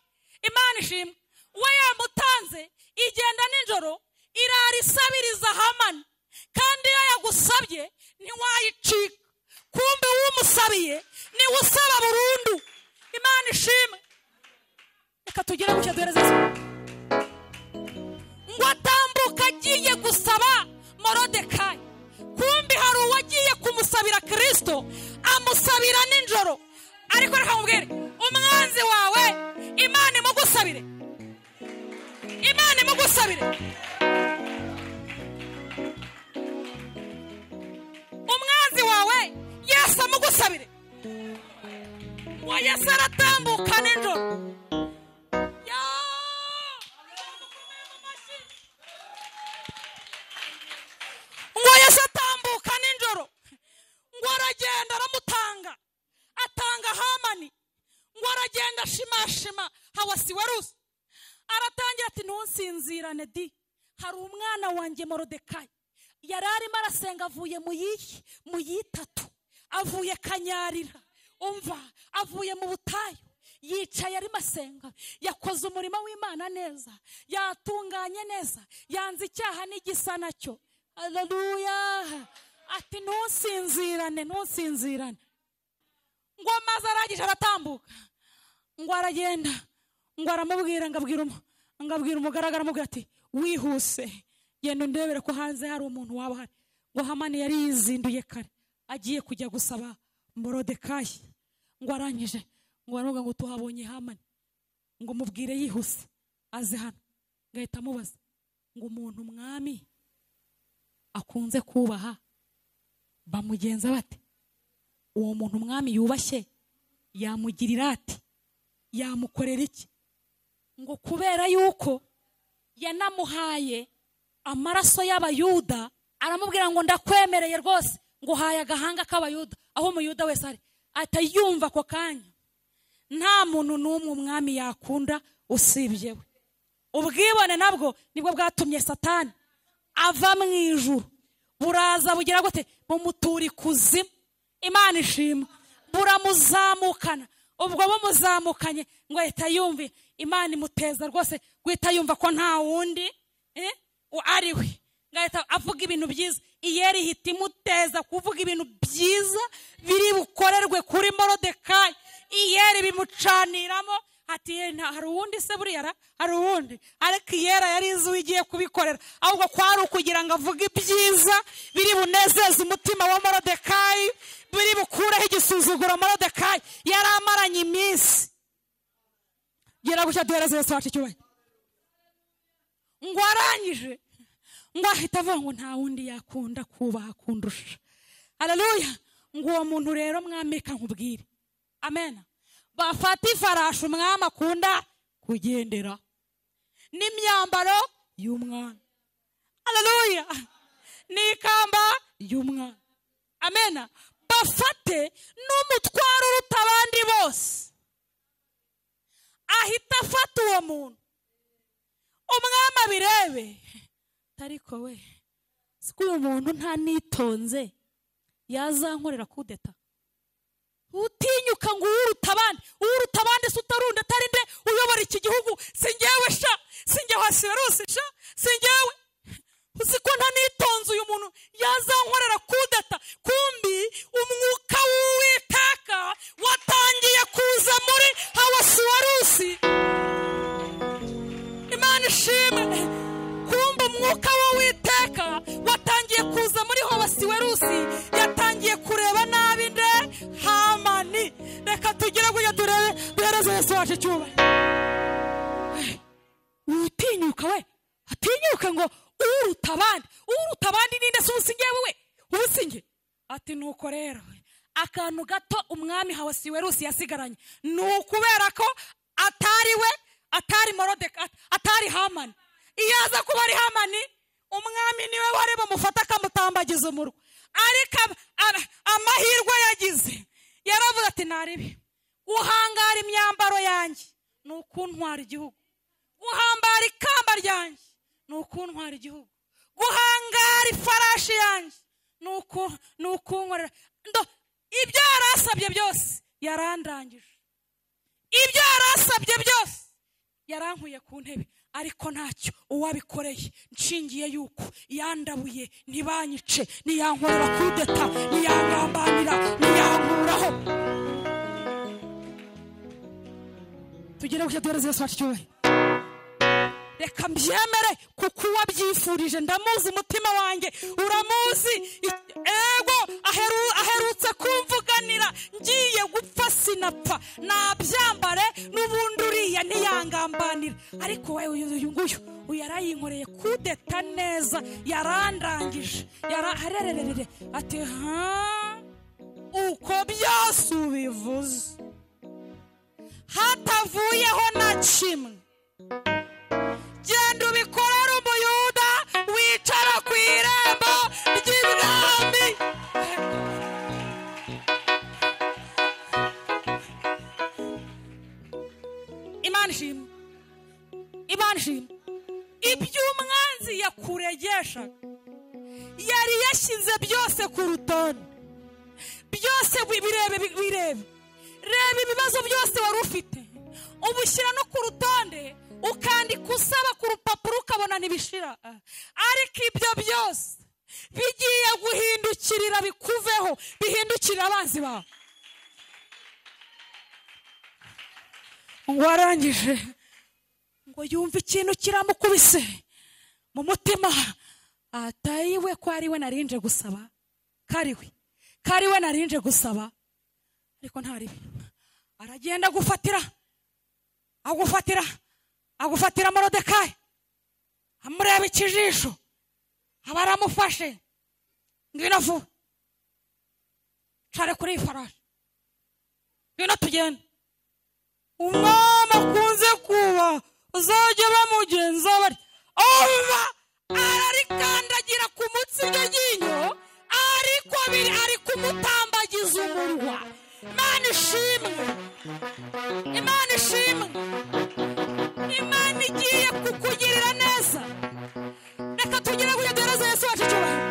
Imana ishimwe. We yamutanze igenda nijoro irara isabiriza Hamani, kandi iyo yagusabye ntiwayicika. Kumbe uwumusabiye niwe usaba burundu. Imana ishimwe. Reka tugire gutya duhereze Yesu. Ngo atambuka agiye gusaba Morodekayi. Kumbe hari uwagiye kumusabira Kristo, amusabira nijoro. Ariko reka mubwire, umwanzi wawe Imana imugusabire. Imana imugusabire. Umwanzi wawe Yesu amugusabire. Ngo Yesu aratambuka nijoro. Ngo Yesu atambuka nijoro. Ngo aragenda aramutanga. Atanga Hamani. Ngo aragenda shimashima Ahasuwerusi. Aratangira ati ntunsinzirane di, hari umwana wanjye Morodekayi yari arimo arasenga, avuye mu yitatu, avuye Kanyarira, umva, avuye mu butayu, yicaye arimo asenga, yakoze umurimo w'Imana neza, yatunganye neza, yanze icyaha n'igisa nacyo. Haleluya. Ati ntunsinzirane. Ngo maze arangije aratambuka, ngo aragenda, ngo aramubwira, ngabwira umugaragara, amubwira ati wihuse, genda undebere ko hanze hari umuntu waba hari. Ngo Hamani yari yizinduye kare agiye kujya gusaba Morodekayi. Ngo arangije ngo aravuga ngo tuhabonye Hamani, ngo mubwire yihuse aze hano. Ngahita amubaza ngo umuntu umwami akunze kubaha bamugenza bate? Uwo muntu umwami yubashye yamugirira ati? Yamukorera iki? Ngo kubera yuko yanamuhaye amaraso y'Abayuda, aramubwira ngo ndakwemereye rwose, ngo haye agahanga k'Abayuda. Aho umuyuda wese ari atayumva ko kanya, nta muntu n'umwe umwami yakunda usibye we. Ubwibone nabwo nibwo bwatumye Satani ava mu ijuru, buraza bugira gute? Bumutura ikuzimu. Imana ishimwe, buramuzamukana. Ubwo bumuzamukanye ngo ahita yumva, Imana imuteza rwose guhita yumva ko nta wundi ari we. Ngahita avuga ibintu byiza. Iyeri ihita imuteza kuvuga ibintu byiza biri bukorerwe kuri Morodekayi. Iyeri bimucaniramo ati hari uwundi se buriya hari uwundi. Ariko Iyera yari izi ugiye kubikorera, ahubwo kwari ukugira ngo avuge ibyiza biri bunezeze umutima wa Morodekayi, biri bukureho igisuzuguro Morodekayi yari amaranye iminsi. Gira gushya duhereze Yesu wacu icyubahiro. Ngo arangije ngo ahita avuga ngo nta wundi yakunda kubaha kundusha. Haleluya. Ngo uwo muntu rero mwameka nkubwire, amen, bafata ifarashi umwami akunda kugendera n'imyambaro y'umwami. Haleluya. N'ikamba y'umwami, amen. Bafate n'umutwaro uruta abandi bose. Ahita afata uwo muntu, umwami abirebe. Ariko we siko uyu muntu nta nitonze yazankorera kudeta. Utinyuka ngo uruta abandi se utarunda atari nde uyobora iki gihugu? Singewe sha, singewe Ahasuwerusi sha, singewe. Usiko nta nitonze uyu muntu yazankorera kudeta. Kumbi umwuka w'Uwiteka watangiye kuza muri Ahasuwerusi. Imana ishimwe. Kumbi umwuka w'Uwiteka watangiye kuza muri Ahasuwerusi, yatangiye kureba nabi nde? Hamani. Reka tugire ngo duhereze Yesu wacu icyubahiro. Utinyuka we, atinyuka ngo uruta abandi ninde se? Ubusingewe we, ubusinge. Ati nuko rero akantu gato umwami Ahasuwerusi yasigaranye ni ukubera ko atari we, atari Morodekayi, atari Hamani. Iyo aza kuba ari Hamani, umwami niwe wari bamufata akamutambagiza umurwa. Ariko amahirwe yagize, yaravuga ati naribi guhangara imyambaro yanjye ni ukuntwara igihugu, guhambara ikamba ryanjye ni ukuntwara igihugu, guhangara ifarashi yanjye ni ukunkorera. Ibyo yarasabye byose yarandangije, ibyo yarasabye byose yarankuye ku ntebe. Ariko ntacyo uwabikoreye nshingiye yuko yandabuye ntibanyice, niyankorera kudeta, niyangambanira, niyankuraho. Tugire gushya duhereze Yesu wacu icyubahiro. Reka mbyemere kuko wabyifurije. Ndamuzi umutima wanjye, uramuzi. Ego aherutse kumvuganira ngiye gupfa sinapfa, nabyambare n'ubundi uriya ntiyangambanira. Ariko we uyu nguyu yarayinkoreye kudeta neza, yarandangije, yaraharererere. Ati uko byose ubivuze hatavuyeho na kimwe, genda ubikorera umuyuda wicara ku irembo ry'ibwami. Imana ishimwe, Imana ishimwe. Ibyo umwanzi yakuregesha yari yashyize byose ku rutonde, byose birebe. Reba ibibazo byose wari ufite, ubushyira no ku rutonde, ukandika usaba ku rupapuro ukabona ntibishira. Ariko ibyo byose bigiye guhindukirira bikuveho, bihindukirira abanzi bawe. Ngo arangije ngo yumve ikintu kiramukubise mu mutima, atayiwe ko ari we narinje gusaba, kariwe narinje gusaba, ariko ntaribi. Aragenda agufatira Morodekayi, amureba ikijisho, aba aramufashe, ngwino vuba, care kuri iyi farashi, ngwino tugende. Umwami akunze kuba uzajya bamugenza bari ova, ararikandagira ku mutsi iryo ryinyo, ariko ari kumutambagiza umurwa. Imana ishimwe, Imana ishimwe, Imana igiye kukugirira neza. Reka tugire ngo duhereze Yesu wacu icyubahiro.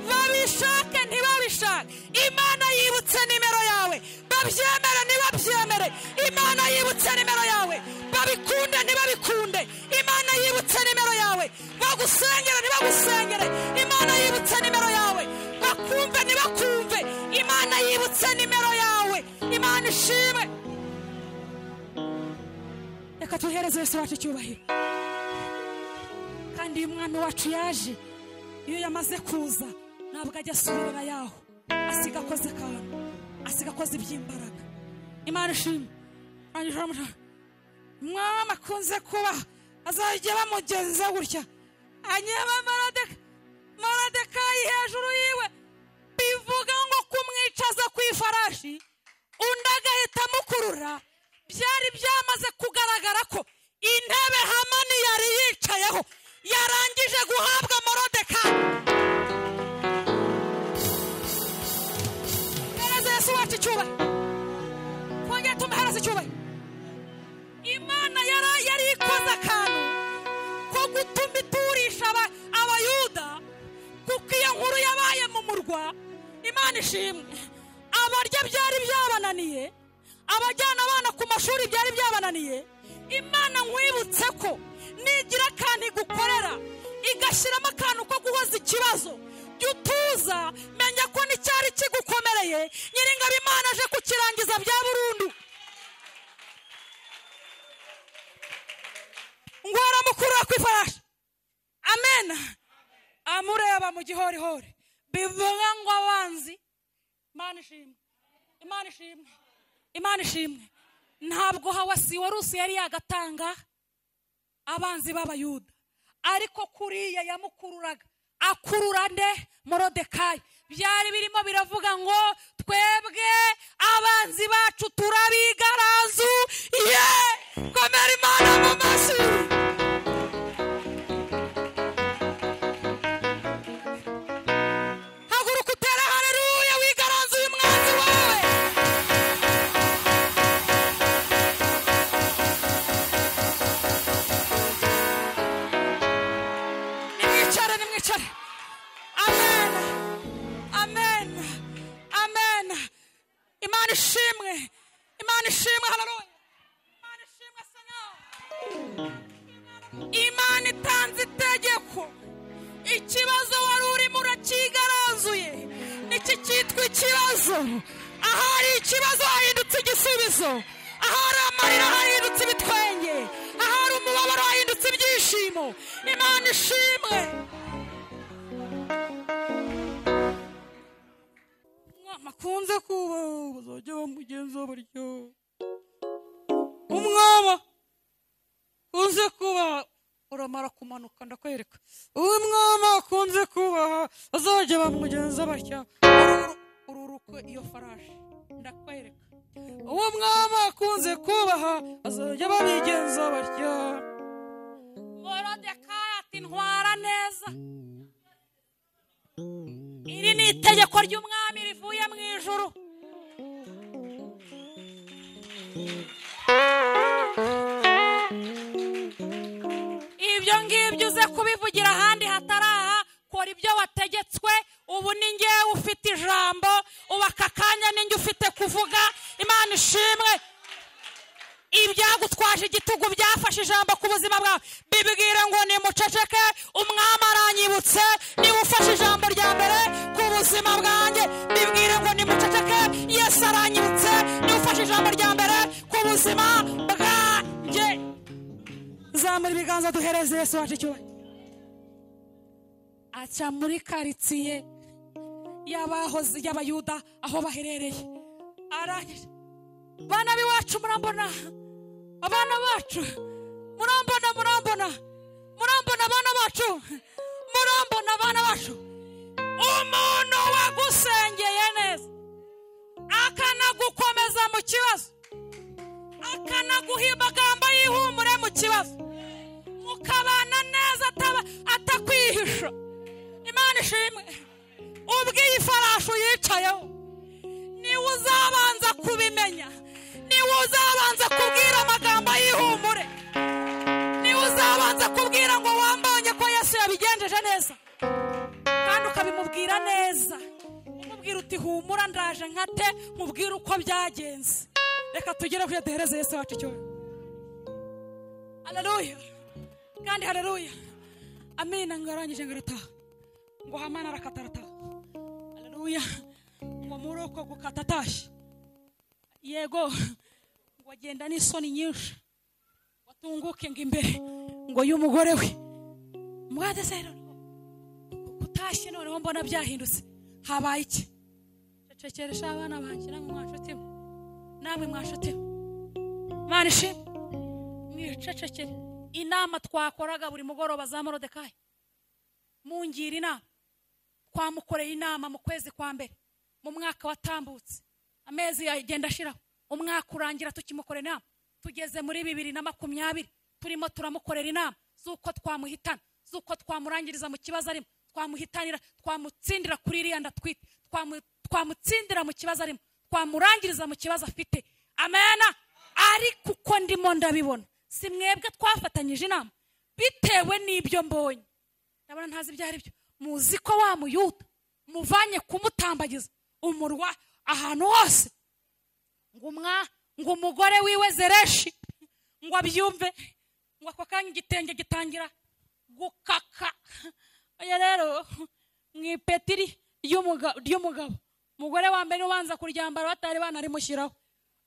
Babishake ntibabishake, Imana yibutse nimero yawe. Babyemere ntibabyemere, Imana yibutse nimero yawe. Babikunde ntibabikunde, Imana yibutse nimero yawe. Bagusengere ntibagusengere, Imana yibutse nimero yawe. Bakumve ntibakumve, Imana yibutse nimero yawe. Imana ishimwe. Reka tuhereze Yesu wacu icyubahiro. Kandi uyu mwami wacu yaje, iyo yamaze kuza ntabwo ajya asubirira yaho, asiga akoze akantu, asiga akoze iby'imbaraga. Imana ishimwe. Umwami akunze kuba azajya bamugenza gutya, anyeba Morodekayi hejuru yiwe, bivuga ngo kumwicaza ku ifarashi, undi agahita amukurura. Byari byamaze kugaragara ko intebe Hamani yari yicayeho yarangije guhabwa Morodekayi. Hereza Yesu wacu icyubahiro, twongere tumuhereze icyubahiro. Imana yari ikoze akantu ko gutuma iturisha abayuda, kuko iyo nkuru yabaye mu murwa. Imana ishimwe. Abarya byari byabananiye, abajyana abana ku mashuri byari byabananiye. Imana nkwibutse ko nigira akantu igukorera, igashyiramo akantu ko guhoza ikibazo, jya utuza, menya ko n'icyari kigukomereye Nyiringabo Imana aje kukirangiza bya burundu. Ngo aramukurura ku ifarashi, amen, amureba mu gihorihori, bivuga ngo abanzi. Imana ishimwe, Imana ishimwe, Imana ishimwe. Ntabwo Hawasiwarusi yari yagatanga abanzi b'Abayuda, ariko kuriya yamukururaga, akurura nde? Morodekayi. Byari birimo biravuga ngo twebwe abanzi bacu turabigaranzu. Komera Imana mu mashyi. Haguruka utere haleluya, wigaranzu uyu mwanzi wawe. Nimwicare. Amen, amen, amen. Imana ishimwe, Imana ishimwe, haleluya. Imana ishimwe Señor. Imana itanze itegeko, ikibazo wari urimo urakigaranzuye, niki cyitwa ikibazo. Ahari ikibazo hahindutse igisubizo, ahari amarira hahindutse ibitwenge, ahari umubabaro hahindutse ibyishimo. Imana ishimwe. Makunze kuba bazajya bamugenza baryo. Umwama kunze kuba uramara kumanuka, ndakwereka. Uwo mwama kunze kuba bazajya bamugenza batya, ururuke iyo farashi, ndakwereka. Uwo mwama kunze kubaha bazajya babigenza batya. Morodekayi ati ntwara neza. Iri ni itegeko ry'umwami rivuye mu ijuru. Ibyo ngibyo uze kubivugira ahandi hatari aha, kora ibyo wategetswe. Ubu ni ngewe ufite ijambo, ubu aka kanya ni nge ufite kuvuga. Imana ishimwe. Ibyagutwaje igitugu byafashe ijambo ku buzima bwawe, bibwire ngo nimuceceke. Umwami aranyibutse, niba ufashe ijambo rya mbere ku buzima bwanjye, bibwire ngo nimuceceke. Yesu aranyibutse, niba ufashe ijambo rya mbere ku buzima bwanjye. Zamura ibiganza duhereze Yesu wacu icyubahiro. aca muri karitsiye y'abahoze y'abayuda aho baherereye. Arangije, bana b'iwacu murambona, abana bacu murambona, abana bacu murambona, abana bacu. Umuntu wagusengeye neza akanagukomeza mu kibazo, akanaguha amagambo y'ihumure mu kibazo, mukabana neza atakwihisha. Imana ishimwe. Ubwiye ifarashi yicayeho niwe uzabanza kubimenya, niwe uzabanza kubwira amagambo y'ihumure, niwe uzabanza kubwira ngo wambonye ko Yesu yabigenjeje neza, kandi ukabimubwira neza, umubwira uti humura ndaje nkate mubwira uko byagenze. Reka tugere kuya duhereze Yesu wacu cyo. Haleluya kandi haleluya, amina. Ngarangije ngarataha ngo Hamana arakatarata. Haleluya. Ngo muroko gukatatashi, yego ngo agenda n'isoni nyinshi, watunguke ngo imbere ngo y'umugore we mwade sero kutashye. Noneho mbona byahindutse, habaye iki? Cecekeresha abana banjye namwe mwashote, namwe mwashote. Mana ishimwe, mwicecekere. Inama twakoraga buri mugoroba za Morodekayi, mungira inama. Twamukoreye inama mu kwezi kwa mbere mu mwaka watambutse, amezi yagenda ashiraho, umwaka urangira tukimukorera inama. Tugeze muri 2020 turimo turamukorera inama z'uko twamuhitana, z'uko twamurangiriza mu kibazo arimo, twamuhitanira, twamutsindira kuri iriya ndatwite, twamutsindira mu kibazo arimo, twamurangiriza mu kibazo afite. Amena. Ariko uko ndimo ndabibona, si mwebwe twafatanyije inama bitewe n'ibyo mbonye, ndabona ntazi byari byo. Muzi ko wa Muyuda muvanye kumutambagiza umurwa ahantu hose, ngo umugore wiwe Zereshi ngo abyumve, ngo ako kanya igitenge gitangira gukaka. Aya rero mwipetiri ry'umugabo, umugore wa mbere ubanza kuryambara batari banarimushyiraho,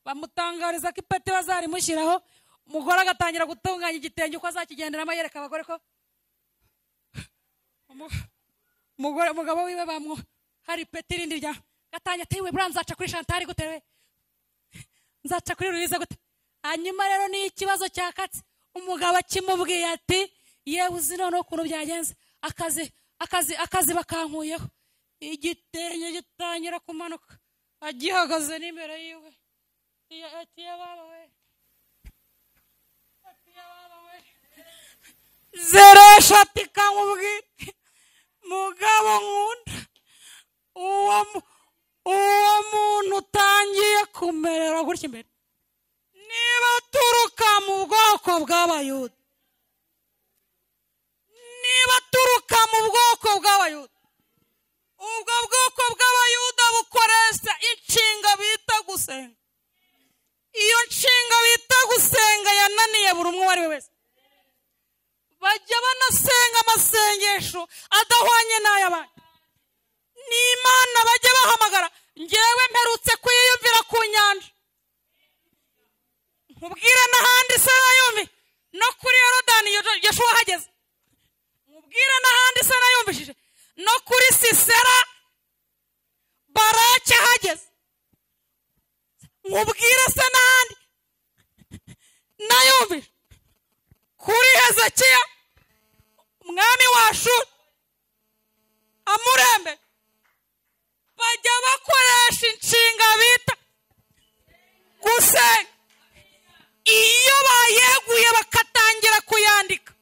bamutangariza ko ipeti bazarimushyiraho. Umugore agatangira gutunganya igitenge uko azakigenderamo, yereka abagore ko umugabo wiwe hari ipeti rindi rya gatangira ati we bra nzaca kuri Chantal gute we, nzaca kuri Louise gute. Hanyuma rero ni ikibazo cyakatse, umugabo akimubwiye ati yewe uzi noneho ukuntu byagenze, akazi bakankuyeho, igitenge gitangira kumanuka, agihagaze n'imbere yiwe. Ati baba we, Zereshi ati kamubwire mugabo nkunda, uwo muntu utangiye kumerera gutya imbere, niba turuka mu bwoko bw'Abayuda, niba turuka mu bwoko bw'Abayuda, ubwo bwoko bw'Abayuda bukoresha inshinga bita gusenga. Iyo nshinga bita gusenga yananiye buri umwe wari wese. Bajya banasenga amasengesho adahwanye n'ay'abandi. N'Imana bajya bahamagara, ngewe mperutse kwiyumvira ku nyanja, mubwire n'ahandi se nayumvi no kuri Yorodani Yoshuwa hageze, mubwire n'ahandi se nayumvishije no kuri Sisera Barake hageze, mubwire se n'ahandi nayumvishije kuri Hezekiya umwami wa Ashuri amurembe. Bajya bakoresha inshinga bita gusenga. Iyo bayeguye bakatangira kuyandika,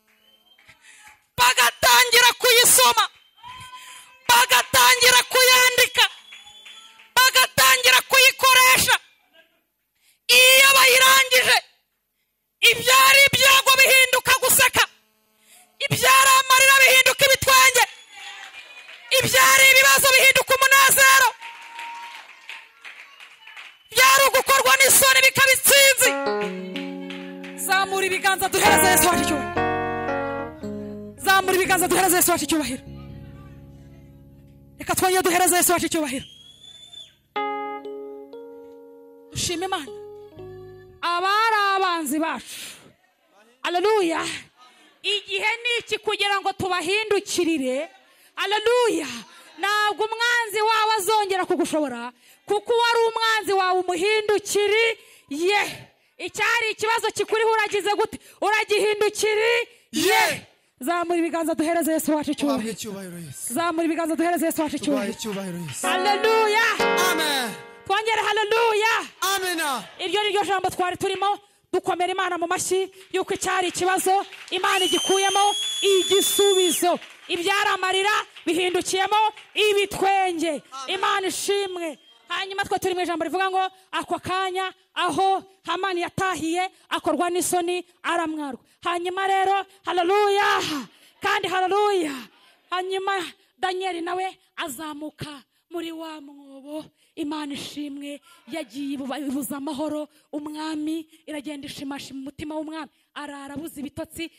bagatangira kuyisoma, bagatangira kuyandika, bagatangira kuyikoresha, iyo bayirangije ibyari ibyago bihinduka guseka, ibyari amarira bihinduka ibitwenge, ibyari ibibazo bihinduka umunezero, byari ugukorwa n'isoni bikaba itsinzi. Zamura ibiganza duhereze Yesu wacu icyubahiro, zamura ibiganza duhereze Yesu wacu icyubahiro. Reka twongere duhereze Yesu wacu icyubahiro. Dushime Imana. Abari abanzi bacu, haleluya. Igihe niki kugira ngo tubahindukirire, Haleluya. Ntabwo umwanzi wawe azongera kugushobora, kuko wari umwanzi wawe umuhindukiriye. Icyari ikibazo kikuriho uragize gute? Uragihindukiriye. Zamura ibiganza duhereze Yesu wacu icyubahiro. Zamura ibiganza duhereze Yesu wacu icyubahiro. Haleluya. Amen. Twongere haleluya. Amen. Iryo ni ryo jambo twari turimo dukomera Imana mu mashyi yuko icyari ikibazo Imana igikuyemo igisubizo. Ibyari amarira bihindukiyemo ibitwenge. Imana ishimwe. Hanyuma twe turi mu ijambo rivuga ngo ako kanya aho Hamani yatahiye akorwa n'isoni aramwarwa. Hanyuma rero haleluya kandi haleluya, hanyuma Daniel nawe azamuka muri wa mwobo. Imana ishimwe. Yagiye ibuza amahoro umwami, iragenda ishimasha mu mutima w'umwami. Arara abuze ibitotsi,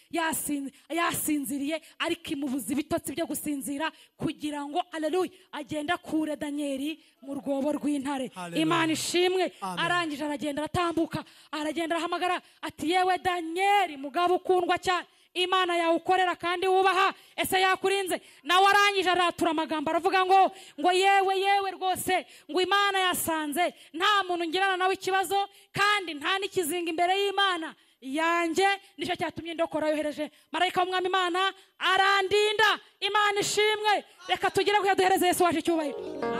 yasinziriye ariko imubuza ibitotsi byo gusinzira kugira ngo haleluya agenda kure Daniel mu rwobo rw'intare. Imana ishimwe. Arangije aragenda aratambuka, aragenda arahamagara ati yewe Daniel mugabo ukundwa cyane, Imana yawukorera kandi wubaha, ese yakurinze? Nawe arangije aratura amagambo aravuga ngo yewe rwose ngo Imana yasanze nta muntu ngirana nawe ikibazo kandi nta n'ikizinga imbere y'Imana yanjye, nicyo cyatumye ndokora yohereje marayika w'umwami Imana arandinda. Imana ishimwe. Reka tugire ko duhereze Yesu wacu icyubahiro.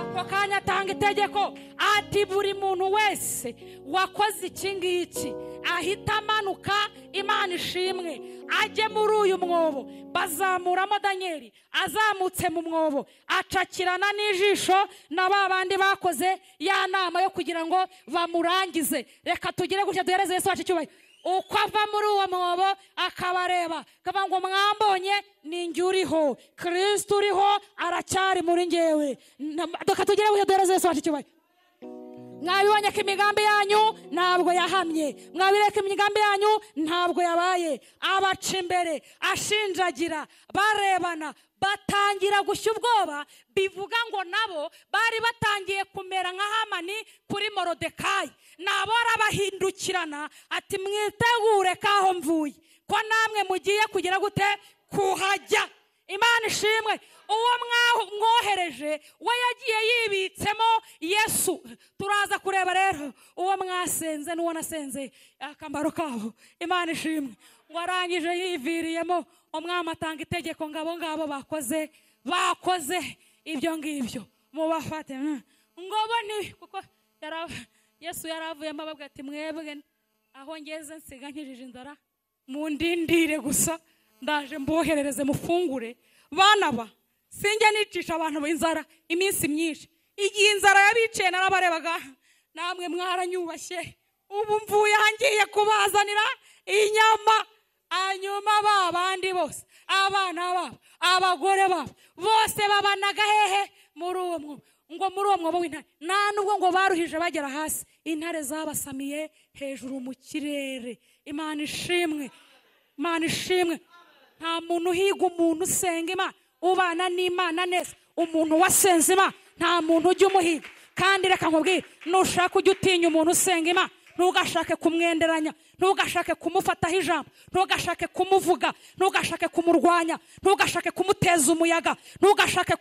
Ako kanya atanga itegeko ati buri muntu wese wakoze iki ngiki ahita amanuka. Imana ishimwe. Ajye muri uyu mwobo. Bazamuramo Daniel. Azamutse mu mwobo acakirana n'ijisho na ba bandi bakoze ya nama yo kugira ngo bamurangize. Reka tugire gutya duhereze Yesu wacu icyubahiro. Uko ava muri uwo mwobo akabareba akavuga ngo mwambonye ni njye uriho, Kristo uriho aracyari muri njyewe. Reka tugire gutya duhereze Yesu wacu icyubahiro. Mwabibonye ko imigambi yanyu ntabwo yahamye, mwabireka imigambi yanyu ntabwo yabaye. Abaca imbere ashinjagira barebana batangira gushya ubwoba, bivuga ngo nabo bari batangiye kumera nka Hamani kuri Morodekayi. Nabo arabahindukirana ati mwitegure kaho mvuye, ko namwe mugiye kugira gute kuhajya. Imana ishimwe. Uwo mwohereje we yagiye yibitsemo Yesu. Turaza kureba rero uwo mwasenze n'uwo nasenze akamaro kaho. Imana ishimwe. Ngo arangije yiviriyemo umwami atanga itegeko ngabo bakoze ibyo ngibyo mubafate ngo bone, kuko Yesu yaravuyemo ababwira ati mwebwe aho ngeze nsiga nkijije inzara mundindire gusa ndaje mboherereze mufungure. Bana ba sinjya nicisha abantu b'inzara iminsi myinshi. Igihe inzara yabiciye narabarebaga, namwe mwaranyubashye, ubu mvuye hangiye kubazanira inyama. Hanyuma ba bandi bose abana babo abagore babo bose babanaga hehe muri uwo mwobo. Ngo muri uwo mwobo w'intare nta nubwo ngo baruhije bagera hasi, intare zabasamiye hejuru mu kirere. Imana ishimwe. Imana ishimwe. Nta muntu uhiga umuntu usenga Imana ubana n'Imana neza. Umuntu wasenze Imana nta muntu ujya umuhiga. Kandi reka nkubwire, nushaka ujya utinya umuntu usenga Imana, ntugashake kumwenderanya, ntugashake kumufataho ijambo, ntugashake kumuvuga, ntugashake kumurwanya, ntugashake kumuteza umuyaga, ntugashake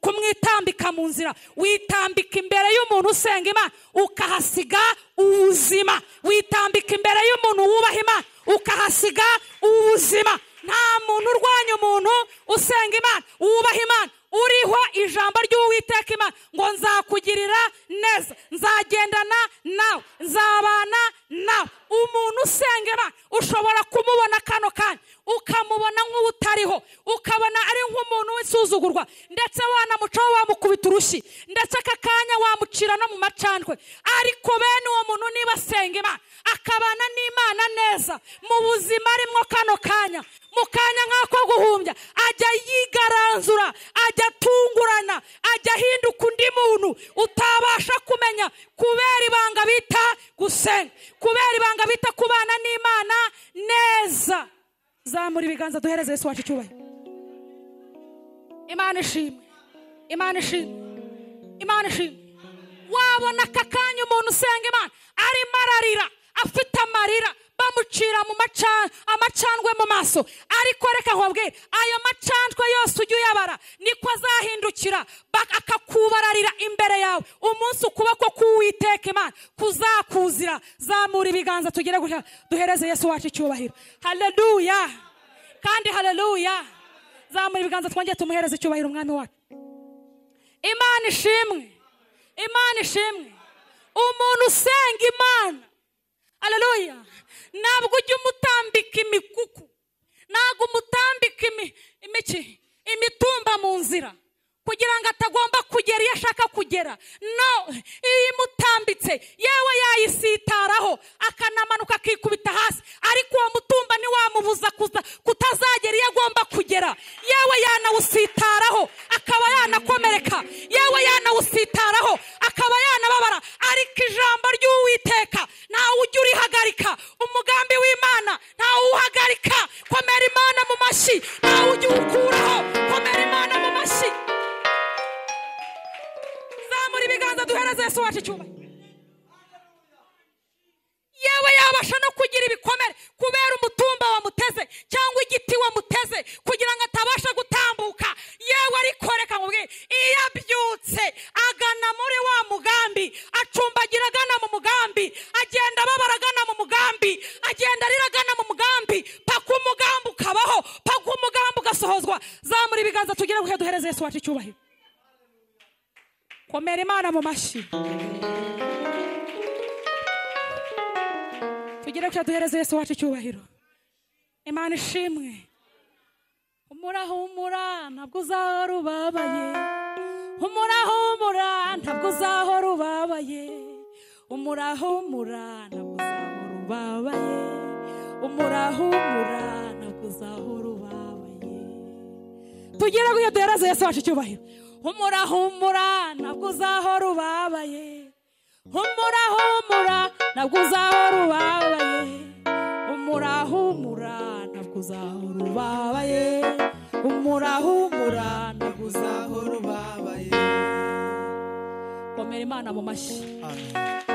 kumwitambika mu nzira. Witambika imbere y'umuntu usenga Imana ukahasiga ubuzima. Witambika imbere y'umuntu wubaha Imana ukahasiga ubuzima. Nta muntu urwanya umuntu usenga Imana wubaha Imana uriho ijambo ry'Uwiteka Imana ngo nzakugirira neza, nzagendana nawe, nzabana nawe. Umuntu usenga Imana ushobora kumubona kano kanya ukamubona nk'utariho, ukabona ari nk'umuntu w'isuzugurwa, ndetse wanamucaho wamukubita urushyi, ndetse aka kanya wamucira no mu macandwe. Ariko bene uwo muntu niba asenga Imana akabana n'Imana neza mu buzima arimo kano kanya, mu kanya nk'ako guhumbya ajya yigaranzura, ajya atungurana, ajya ahinduka undi muntu utabasha kumenya, kubera ibanga bita gusenga, kubera ibanga bita kubana n'Imana neza. Zamura ibiganza duhereze Yesu wacu icyubahiro. Imana ishimwe. Imana ishimwe. Imana ishimwe. Wabona aka kanya umuntu usenga Imana arimo ararira, afite amarira, bamucira mu amacandwe mu maso. Ariko reka nkubwire, ayo macandwe yose ujye uyabara niko uzakuzira. Zamura ibiganza tugire gutya duhereze Yesu wacu icyubahiro. Haleluya kandi haleluya. Zamura ibiganza twongeye tumuhereze icyubahiro umwami wacu. Imana ishimwe, Imana ishimwe. Umuntu usenga Imana, haleluya, ntabwo ujya umutambika imikuku, ntabwo umutambika imitumba mu nzira kugira ngo atagomba kugera iyo ashaka kugera. No, iyo imutambitse yewe yayisitaraho akanamanuka akikubita hasi, ariko uwo mutumba ntiwamubuza kutazagera iyo agomba kugera. Yewe yanawusitaraho akaba yanakomereka, yewe yanawusitaraho akaba yanababara, ariko ijambo ry'Uwiteka ntawe ujya urihagarika. Umugambi w'Imana ntawe uwuhagarika. Komera Imana mu mashyi, ntawe ujya uwukuraho. Komera Imana mu mashyi. Zamura ibiganza duhereze Yesu wacu icyubahiro. Yewe yabasha no kugira ibikomere kubera umutumba wamuteze cyangwa igiti wamuteze kugira ngo atabasha gutambuka. Yewe ariko reka nkubwire, iyo abyutse agana muri wa mugambi, acumbagira agana mu mugambi, agenda ababara agana mu mugambi, agenda arira agana mu mugambi, paka umugambi ukabaho, paka umugambi ugasohozwa. Zamura ibiganza tugire ngo duhereze Yesu wacu icyubahiro. Komera Imana mu mashyi. Tugire ko duhereze Yesu wacu icyubahiro. Imana ishimwe. Humura humura ntabwo uzahora ubabaye. Humura humura ntabwo uzahora ubabaye. Humura humura ntabwo uzahora ubabaye. Humura humura ntabwo uzahora ubabaye. Tugire ko duhereze Yesu wacu icyubahiro. Humura humura ntabwo uzahora ubabaye. Humura humura ntabwo uzahora ubabaye. Humura humura ntabwo uzahora ubabaye. Humura humura ntabwo uzahora ubabaye. Komera Imana mu mashyi. Amen.